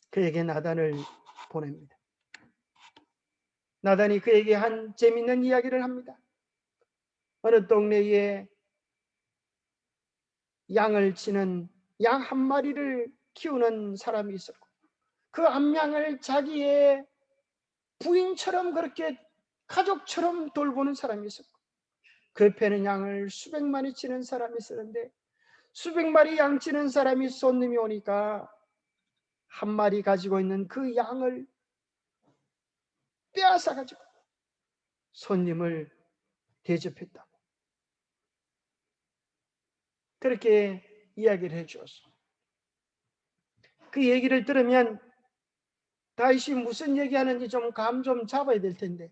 Speaker 1: 그에게 나단을 보냅니다. 나단이 그에게 한 재미있는 이야기를 합니다. 어느 동네에 양을 치는 양 한 마리를 키우는 사람이 있었고, 그 한 양을 자기의 부인처럼 그렇게 가족처럼 돌보는 사람이 있었고, 그 옆에는 양을 수백 마리 치는 사람이 있었는데, 수백 마리 양 치는 사람이 손님이 오니까 한 마리 가지고 있는 그 양을 빼앗아 가지고 손님을 대접했다고 그렇게 이야기를 해주었어. 그 얘기를 들으면 다윗이 무슨 얘기하는지 좀 감 좀 잡아야 될 텐데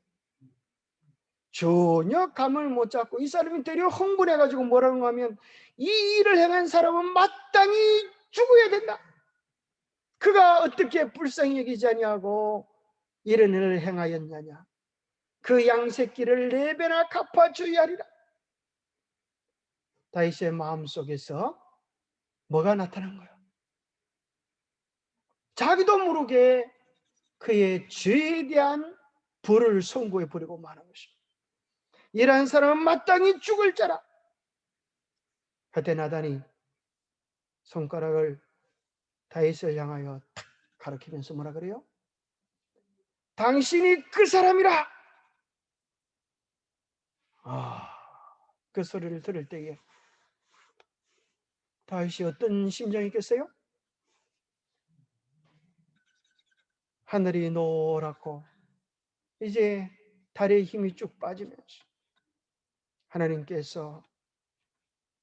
Speaker 1: 전혀 감을 못 잡고, 이 사람이 되려 흥분해 가지고 뭐라고 하면, 이 일을 행한 사람은 마땅히 죽어야 된다. 그가 어떻게 불쌍히 여기지 아니하고 이런 일을 행하였느냐. 그 양새끼를 4배나 갚아줘야 하리라. 다윗의 마음속에서 뭐가 나타난 거예요? 자기도 모르게 그의 죄에 대한 벌을 선고해 버리고 마는 것입니다. 이러한 사람은 마땅히 죽을 자라. 그때 나단이 손가락을 다윗을 향하여 탁 가리키면서 뭐라 그래요? 당신이 그 사람이라. 그 소리를 들을 때에 다윗이 어떤 심정이겠어요? 하늘이 노랗고 이제 달의 힘이 쭉 빠지면서 하나님께서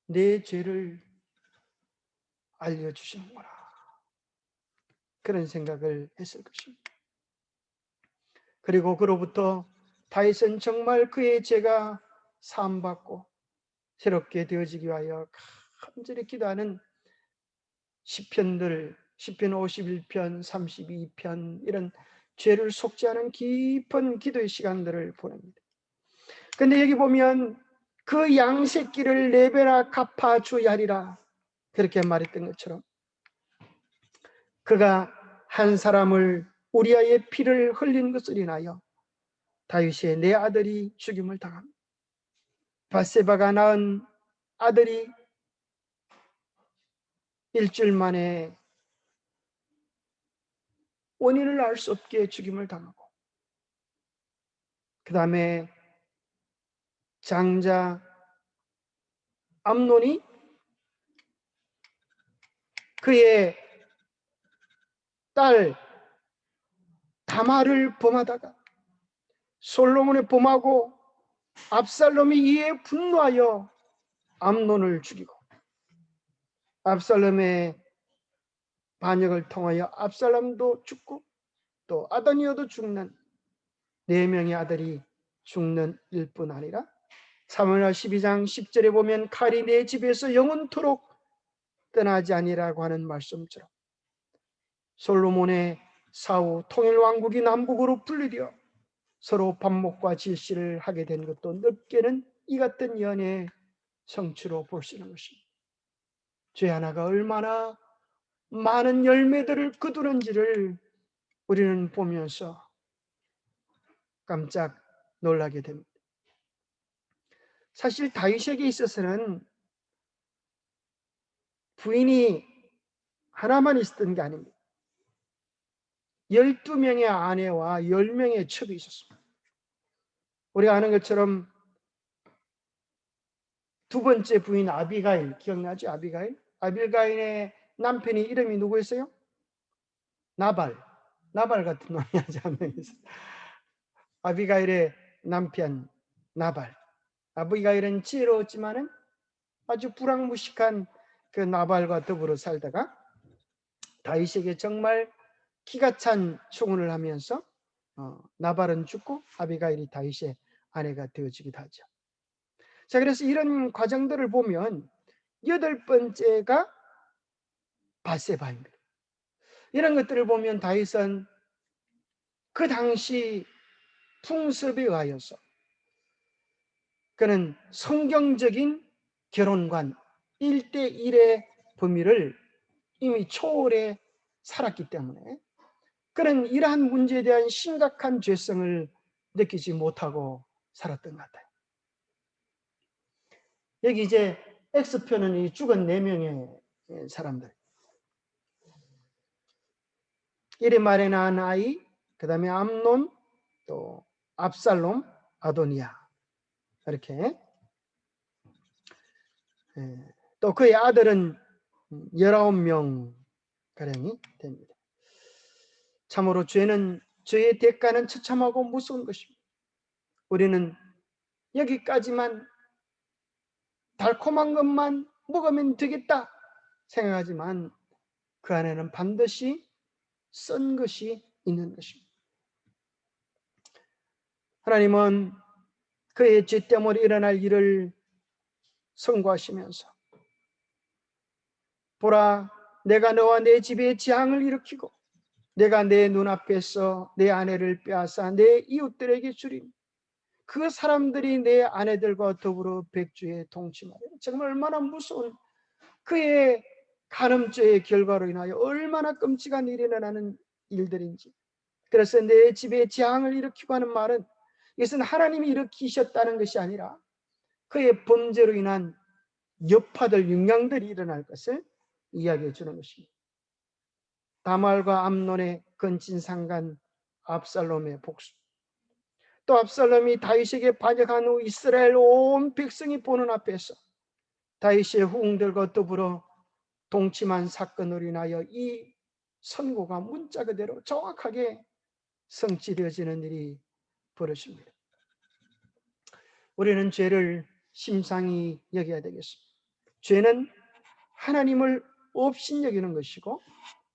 Speaker 1: 내 죄를 알려주시는구나, 그런 생각을 했을 것입니다. 그리고 그로부터 다윗은 정말 그의 죄가 사함받고 새롭게 되어지기 위하여 간절히 기도하는 시편들, 시편 51편, 32편, 이런 죄를 속죄하는 깊은 기도의 시간들을 보냅니다. 근데 여기 보면 그 양새끼를 4배나 갚아줘야 하리라, 그렇게 말했던 것처럼 그가 한 사람을 우리아의 피를 흘린 것을 인하여 다윗의 4 아들이 죽임을 당합니다. 밧세바가 낳은 아들이 일주일 만에 원인을 알 수 없게 죽임을 당하고, 그 다음에 장자 암논이 그의 딸 다마를 범하다가 솔로몬을 범하고 압살롬이 이에 분노하여 암논을 죽이고, 압살롬의 반역을 통하여 압살롬도 죽고 또 아도니아도 죽는 4명의 아들이 죽는 일뿐 아니라 사무엘하 12장 10절에 보면 칼이 내 집에서 영원토록 떠나지 아니라고 하는 말씀처럼 솔로몬의 사후 통일왕국이 남북으로 분리되어 서로 반목과 질시를 하게 된 것도 넓게는 이 같은 연애의 성취로 볼 수 있는 것입니다. 죄 하나가 얼마나 많은 열매들을 거두는지를 우리는 보면서 깜짝 놀라게 됩니다. 사실 다윗에게 있어서는 부인이 하나만 있었던 게 아닙니다. 12명의 아내와 10명의 첩이 있었습니다. 우리가 아는 것처럼 두 번째 부인 아비가일, 기억나죠? 아비가일의 남편이 이름이 누구였어요? 나발 같은 놈이 아주 한 명 있어요. 아비가일의 남편 나발. 아비가일은 지혜로웠지만은 아주 불황무식한 그 나발과 더불어 살다가 다윗에게 정말 기가 찬 충언을 하면서 나발은 죽고 아비가일이 다윗의 아내가 되어지기도 하죠. 자, 그래서 이런 과정들을 보면 8번째가 밧세바입니다. 이런 것들을 보면 다윗은 그 당시 풍습에 의하여서 그는 성경적인 결혼관 1대1의 범위를 이미 초월해 살았기 때문에 그는 이러한 문제에 대한 심각한 죄성을 느끼지 못하고 살았던 것 같아요. 여기 이제 X표는 이 죽은 4명의 사람들. 이리 말에 낳은 아이, 그 다음에 암논, 또 압살롬, 아도니아. 이렇게. 또 그의 아들은 19명 가량이 됩니다. 참으로 죄의 대가는 처참하고 무서운 것입니다. 우리는 여기까지만 달콤한 것만 먹으면 되겠다 생각하지만 그 안에는 반드시 쓴 것이 있는 것입니다. 하나님은 그의 죄 때문에 일어날 일을 선고하시면서 보라, 내가 너와 내 집에 재앙을 일으키고 내가 내 눈앞에서 내 아내를 빼앗아 내 이웃들에게 주리니 그 사람들이 내 아내들과 더불어 백주에 동침하리라. 정말 얼마나 무서운 그의 간음죄의 결과로 인하여 얼마나 끔찍한 일이 일어나는 일들인지. 그래서 내 집에 재앙을 일으키고 하는 말은 이것은 하나님이 일으키셨다는 것이 아니라 그의 범죄로 인한 여파들, 영향들이 일어날 것을 이야기해 주는 것입니다. 다말과 암논의 근친상간, 압살롬의 복수. 또 압살롬이 다윗에게 반역한 후 이스라엘 온 백성이 보는 앞에서 다윗의 후궁들과 더불어 동침한 사건으로 인하여 이 선고가 문자 그대로 정확하게 성취되어지는 일이 벌어집니다. 우리는 죄를 심상히 여겨야 되겠습니다. 죄는 하나님을 업신여기는 것이고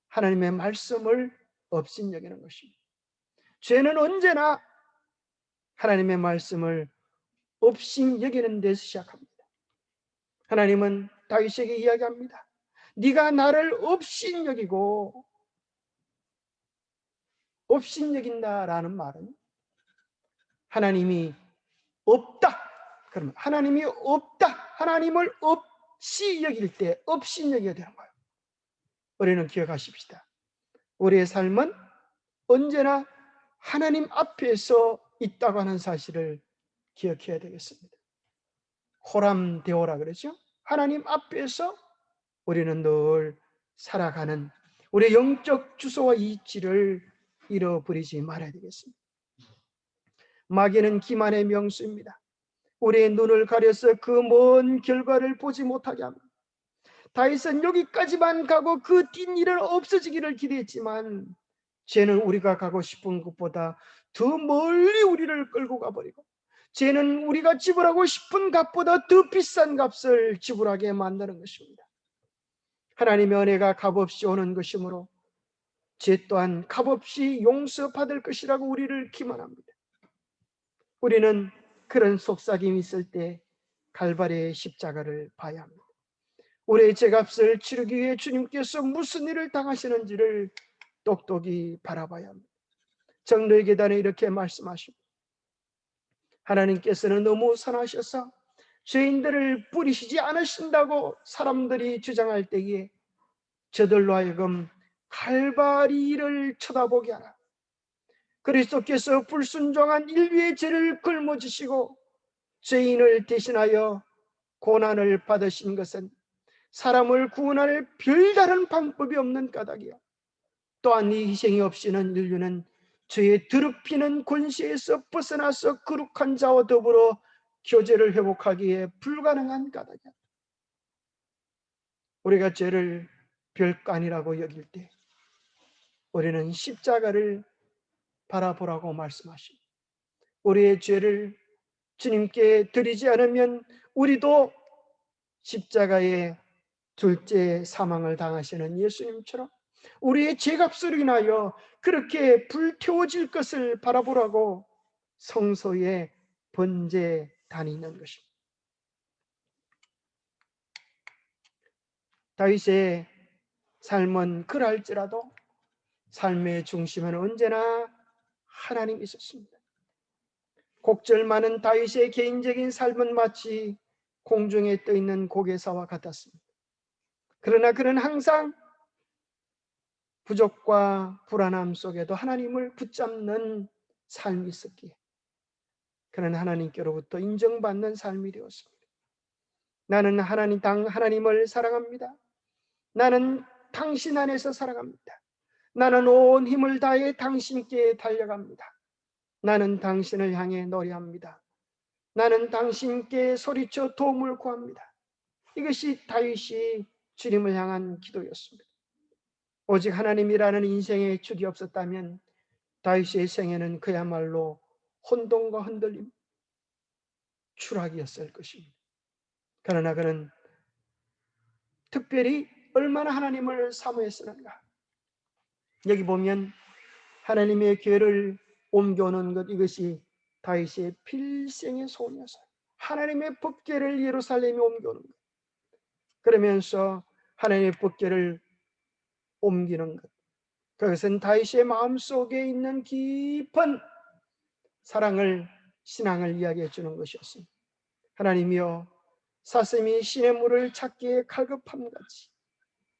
Speaker 1: 하나님의 말씀을 업신여기는 것입니다. 죄는 언제나 하나님의 말씀을 업신여기는 데서 시작합니다. 하나님은 다윗에게 이야기합니다. 네가 나를 업신여기고 업신여긴다라는 말은 하나님이 없다. 그러면 하나님이 없다. 하나님을 없이 여길 때 업신여겨야 되는 거예요. 우리는 기억하십시다. 우리의 삶은 언제나 하나님 앞에서 있다고 하는 사실을 기억해야 되겠습니다. 호람되오라 그러죠. 하나님 앞에서 우리는 늘 살아가는 우리의 영적 주소와 이치를 잃어버리지 말아야 되겠습니다. 마귀는 기만의 명수입니다. 우리의 눈을 가려서 그 먼 결과를 보지 못하게 합니다. 다윗은 여기까지만 가고 그 뒷일은 없어지기를 기대했지만 죄는 우리가 가고 싶은 것보다 더 멀리 우리를 끌고 가버리고 죄는 우리가 지불하고 싶은 값보다 더 비싼 값을 지불하게 만드는 것입니다. 하나님의 은혜가 값없이 오는 것이므로 죄 또한 값없이 용서받을 것이라고 우리를 기만합니다. 우리는 그런 속삭임이 있을 때 갈바리의 십자가를 봐야 합니다. 우리의 죄값을 치르기 위해 주님께서 무슨 일을 당하시는지를 똑똑히 바라봐야 합니다. 정로의 계단에 이렇게 말씀하십니다. 하나님께서는 너무 선하셔서 죄인들을 뿌리시지 않으신다고 사람들이 주장할 때에 저들로 하여금 칼바리를 쳐다보게 하라. 그리스도께서 불순종한 인류의 죄를 걸머지시고 죄인을 대신하여 고난을 받으신 것은 사람을 구원할 별다른 방법이 없는 까닭이요. 또한 이 희생이 없이는 인류는 죄의 더럽히는 권세에서 벗어나서 거룩한 자와 더불어 교제를 회복하기에 불가능한 까닭이야. 우리가 죄를 별간이라고 여길 때 우리는 십자가를 바라보라고 말씀하십니다. 우리의 죄를 주님께 드리지 않으면 우리도 십자가의 둘째 사망을 당하시는 예수님처럼 우리의 죄값으로 인하여 그렇게 불태워질 것을 바라보라고 성소에 번제 다니는 것입니다. 다윗의 삶은 그럴지라도 삶의 중심에는 언제나 하나님이 있었습니다. 곡절 많은 다윗의 개인적인 삶은 마치 공중에 떠있는 고개사와 같았습니다. 그러나 그는 항상 부족과 불안함 속에도 하나님을 붙잡는 삶이 있었기에 그는 하나님께로부터 인정받는 삶이 되었습니다. 나는 하나님을 사랑합니다. 나는 당신 안에서 살아갑니다. 나는 온 힘을 다해 당신께 달려갑니다. 나는 당신을 향해 노래합니다. 나는 당신께 소리쳐 도움을 구합니다. 이것이 다윗이 주님을 향한 기도였습니다. 오직 하나님이라는 인생의 축이 없었다면 다윗의 생애는 그야말로 혼돈과 흔들림, 추락이었을 것입니다. 그러나 그는 특별히 얼마나 하나님을 사모했었는가. 여기 보면 하나님의 교회를 옮겨오는 것, 이것이 다윗의 필생의 소원이었어요. 하나님의 법궤를 예루살렘에 옮겨오는 것. 그러면서 하나님의 법궤를 옮기는 것, 그것은 다윗의 마음속에 있는 깊은 사랑을, 신앙을 이야기해 주는 것이었습니다. 하나님이여, 사슴이 신의 물을 찾기에 갈급함같이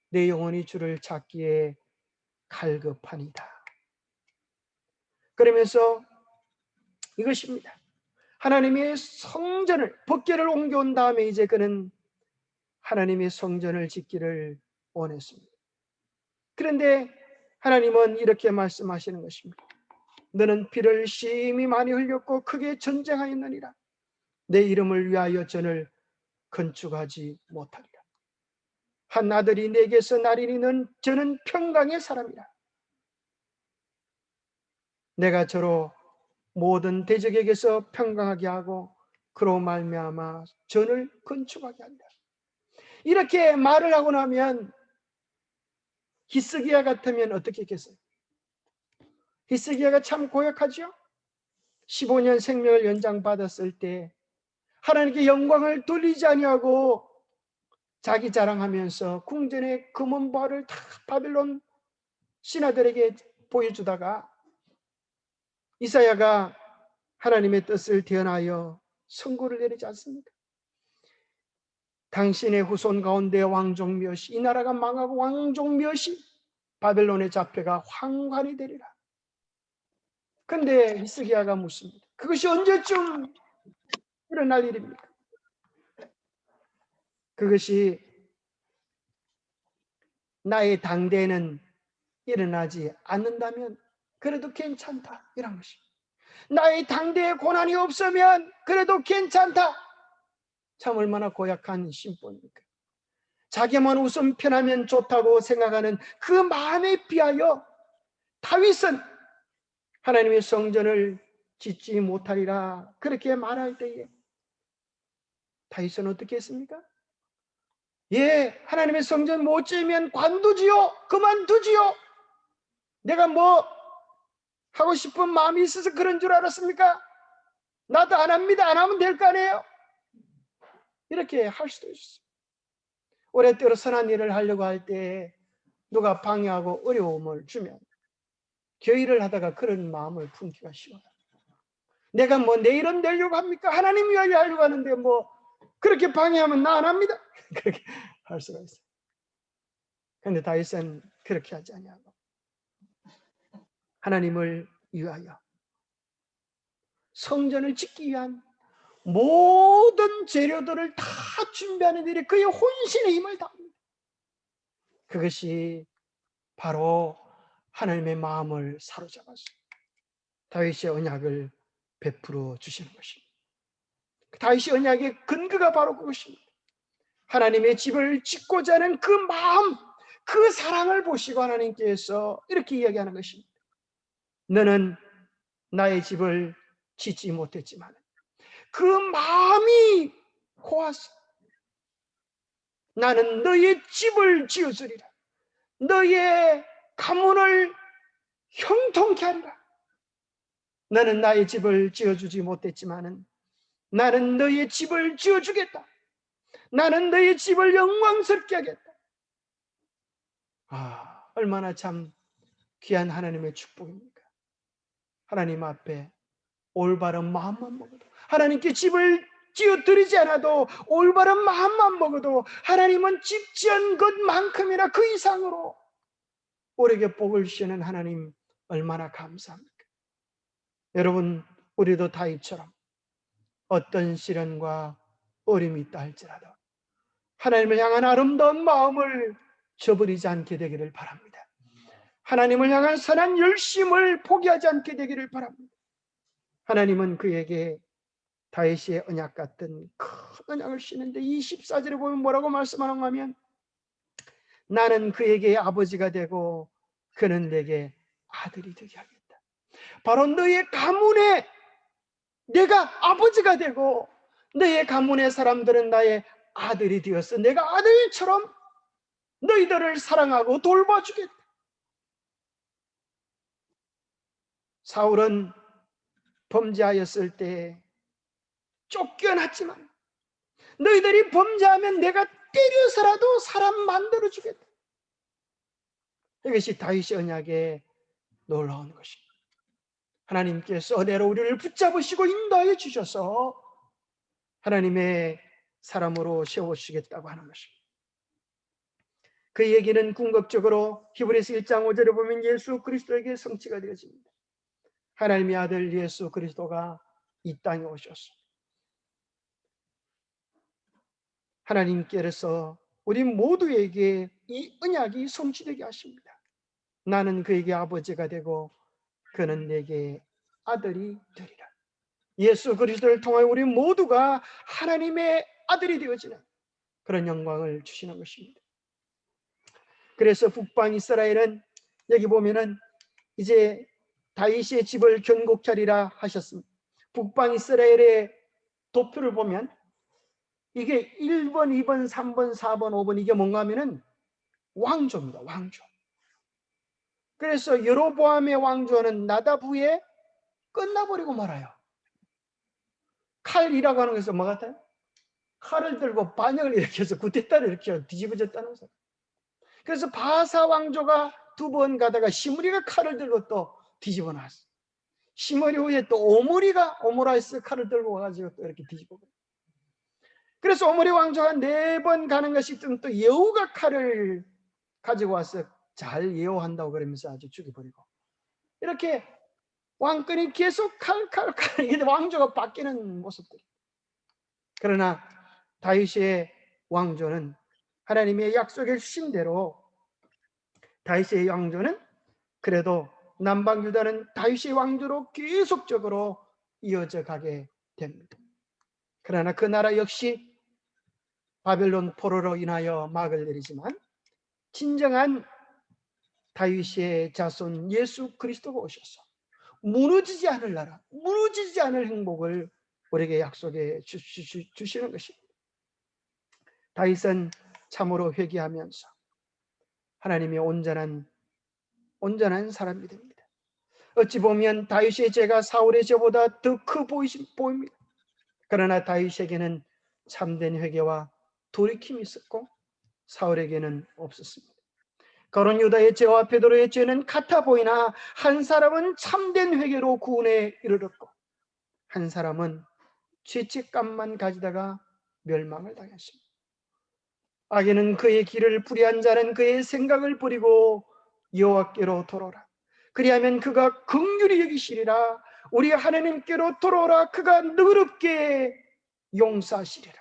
Speaker 1: 내 영혼이 주를 찾기에 갈급하니다. 그러면서 이것입니다. 하나님의 성전을, 법궤를 옮겨온 다음에 이제 그는 하나님의 성전을 짓기를 원했습니다. 그런데 하나님은 이렇게 말씀하시는 것입니다. 너는 피를 심히 많이 흘렸고 크게 전쟁하였느니라. 내 이름을 위하여 전을 건축하지 못하리라. 한 아들이 내게서 나리니 저는 평강의 사람이라. 내가 저로 모든 대적에게서 평강하게 하고 그로 말미암아 전을 건축하게 한다. 이렇게 말을 하고 나면 히스기야 같으면 어떻게 했겠어요? 히스기야가 참 고약하죠. 15년 생명을 연장받았을 때 하나님께 영광을 돌리지 아니하고 자기 자랑하면서 궁전의 금은보화를 다 바빌론 신하들에게 보여주다가 이사야가 하나님의 뜻을 대언하여 선고를 내리지 않습니까? 당신의 후손 가운데 왕족 몇이, 이 나라가 망하고 왕족 몇이 바벨론에 잡혀가 황관이 되리라. 근데 히스기야가 묻습니다. 그것이 언제쯤 일어날 일입니까? 그것이 나의 당대에는 일어나지 않는다면 그래도 괜찮다, 이런 것입니다. 나의 당대에 고난이 없으면 그래도 괜찮다. 참 얼마나 고약한 심보입니까? 자기만 웃음 편하면 좋다고 생각하는 그 마음에 비하여 다윗은 하나님의 성전을 짓지 못하리라 그렇게 말할 때에 다윗은 어떻게 했습니까? 예, 하나님의 성전 못 지으면 관두지요, 그만두지요. 내가 뭐 하고 싶은 마음이 있어서 그런 줄 알았습니까? 나도 안 합니다. 안 하면 될 거 아니에요? 이렇게 할 수도 있어요. 오랫동안 선한 일을 하려고 할 때 누가 방해하고 어려움을 주면 교회를 하다가 그런 마음을 품기가 쉬워요. 내가 뭐 내 이름 내려고 합니까? 하나님 위하여 하려고 하는데 뭐 그렇게 방해하면 나 안 합니다. 그렇게 할 수가 있어요. 그런데 다윗은 그렇게 하지 아니하고 하나님을 위하여 성전을 짓기 위한 모든 재료들을 다 준비하는 일에 그의 혼신의 힘을 다합니다. 그것이 바로 하나님의 마음을 사로잡았어요. 다윗의 언약을 베풀어 주시는 것입니다. 다윗의 언약의 근거가 바로 그것입니다. 하나님의 집을 짓고자 하는 그 마음, 그 사랑을 보시고 하나님께서 이렇게 이야기하는 것입니다. 너는 나의 집을 짓지 못했지만 그 마음이 고와서 나는 너의 집을 지어주리라. 너의 가문을 형통케 하리라. 너는 나의 집을 지어주지 못했지만 나는 너의 집을 지어주겠다. 나는 너의 집을 영광스럽게 하겠다. 얼마나 참 귀한 하나님의 축복입니까? 하나님 앞에 올바른 마음만 먹어도, 하나님께 집을 지어드리지 않아도 올바른 마음만 먹어도 하나님은 집 지은 것만큼이나 그 이상으로 우리에게 복을 주시는 하나님 얼마나 감사합니까? 여러분, 우리도 다윗처럼 어떤 시련과 어려움이 있다 할지라도 하나님을 향한 아름다운 마음을 저버리지 않게 되기를 바랍니다. 하나님을 향한 선한 열심을 포기하지 않게 되기를 바랍니다. 하나님은 그에게 다윗의 언약 같은 큰 언약을 주시는데 24절에 보면 뭐라고 말씀하는가 하면 나는 그에게 아버지가 되고 그는 내게 아들이 되게 하겠다. 바로 너의 가문에 내가 아버지가 되고 너의 가문의 사람들은 나의 아들이 되었어. 내가 아들처럼 너희들을 사랑하고 돌봐주겠다. 사울은 범죄하였을 때 쫓겨났지만 너희들이 범죄하면 내가 때려서라도 사람 만들어주겠다. 이것이 다윗의 언약의 놀라운 것입니다. 하나님께서 은혜로 우리를 붙잡으시고 인도하여 주셔서 하나님의 사람으로 세우시겠다고 하는 것입니다. 그 얘기는 궁극적으로 히브리서 1장 5절에 보면 예수 그리스도에게 성취가 되어집니다. 하나님의 아들 예수 그리스도가 이 땅에 오셨습니다. 하나님께서 우리 모두에게 이 언약이 성취되게 하십니다. 나는 그에게 아버지가 되고 그는 내게 아들이 되리라. 예수 그리스도를 통하여 우리 모두가 하나님의 아들이 되어지는 그런 영광을 주시는 것입니다. 그래서 북방 이스라엘은 여기 보면은 이제 다윗의 집을 견고하리라 하셨습니다. 북방 이스라엘의 도표를 보면 이게 1번, 2번, 3번, 4번, 5번 이게 뭔가 하면은 왕조입니다. 왕조. 그래서 여로보암의 왕조는 나답 후에 끝나버리고 말아요. 칼이라고 하는 것은 뭐 같아요? 칼을 들고 반역을 일으켜서 구테타를 일으켜 뒤집어졌다는 거죠. 그래서 바사 왕조가 2번 가다가 시므리가 칼을 들고 또 뒤집어 놨어요. 시므리 후에 또 오므라이스 칼을 들고 와가지고 또 이렇게 뒤집어 버려요. 그래서 오므리 왕조가 4번 가는 것이 또 여우가 칼을 가지고 와서 잘 예호한다고 그러면서 아주 죽여버리고 이렇게 왕권이 계속 칼 이게 왕조가 바뀌는 모습들. 그러나 다윗의 왕조는 하나님의 약속해 주신 대로 다윗의 왕조는 그래도 남방 유다는 다윗의 왕조로 계속적으로 이어져 가게 됩니다. 그러나 그 나라 역시 바벨론 포로로 인하여 막을 내리지만 진정한 다윗의 자손 예수 그리스도가 오셔서 무너지지 않을 나라, 무너지지 않을 행복을 우리에게 약속해 주시는 것입니다. 다윗은 참으로 회개하면서 하나님의 온전한 사람이 됩니다. 어찌 보면 다윗의 죄가 사울의 죄보다 더 커 보입니다. 그러나 다윗에게는 참된 회개와 돌이킴이 있었고 사울에게는 없었습니다. 거론 유다의 죄와 베드로의 죄는 같아 보이나 한 사람은 참된 회개로 구원에 이르렀고 한 사람은 죄책감만 가지다가 멸망을 당했습니다. 악인은 그의 길을 불의한 자는 그의 생각을 버리고 여호와께로 돌아오라. 그리하면 그가 긍휼히 여기시리라. 우리 하나님께로 돌아오라. 그가 너그럽게 용서하시리라.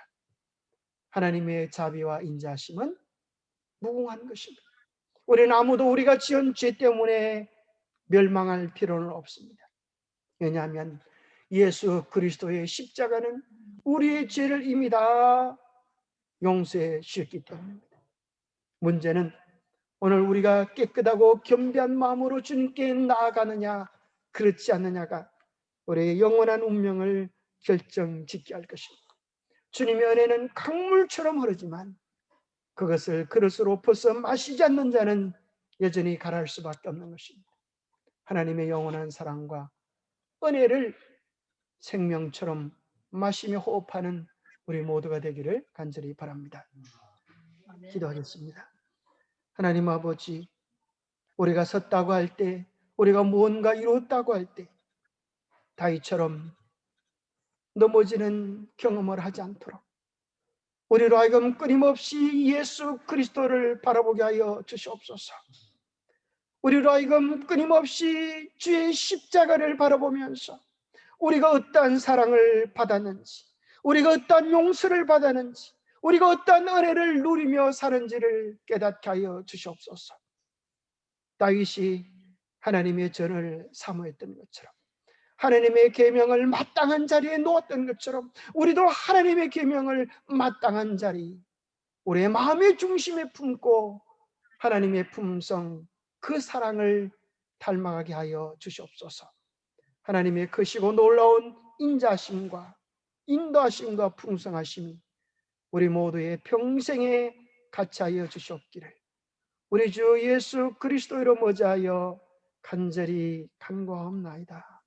Speaker 1: 하나님의 자비와 인자하심은 무궁한 것입니다. 우리는 아무도 우리가 지은 죄 때문에 멸망할 필요는 없습니다. 왜냐하면 예수 그리스도의 십자가는 우리의 죄를 이미 다 용서해 주셨기 때문입니다. 문제는 오늘 우리가 깨끗하고 겸비한 마음으로 주님께 나아가느냐 그렇지 않느냐가 우리의 영원한 운명을 결정짓게 할 것입니다. 주님의 은혜는 강물처럼 흐르지만 그것을 그릇으로 퍼서 마시지 않는 자는 여전히 가라앉을 수밖에 없는 것입니다. 하나님의 영원한 사랑과 은혜를 생명처럼 마시며 호흡하는 우리 모두가 되기를 간절히 바랍니다. 기도하겠습니다. 하나님 아버지, 우리가 섰다고 할 때, 우리가 무언가 이루었다고 할 때 다윗처럼 넘어지는 경험을 하지 않도록 우리로 하여금 끊임없이 예수 그리스도를 바라보게 하여 주시옵소서. 우리로 하여금 끊임없이 주의 십자가를 바라보면서 우리가 어떠한 사랑을 받았는지, 우리가 어떠한 용서를 받았는지, 우리가 어떤 은혜를 누리며 사는지를 깨닫게 하여 주시옵소서. 다윗이 하나님의 전을 사모했던 것처럼, 하나님의 계명을 마땅한 자리에 놓았던 것처럼, 우리도 하나님의 계명을 마땅한 자리, 우리의 마음의 중심에 품고 하나님의 품성, 그 사랑을 닮아가게 하여 주시옵소서. 하나님의 크시고 놀라운 인자심과 인도하심과 풍성하심이 우리 모두의 평생에 같이 하여 주시옵기를 우리 주 예수 그리스도로 머지하여 간절히 간구하옵나이다.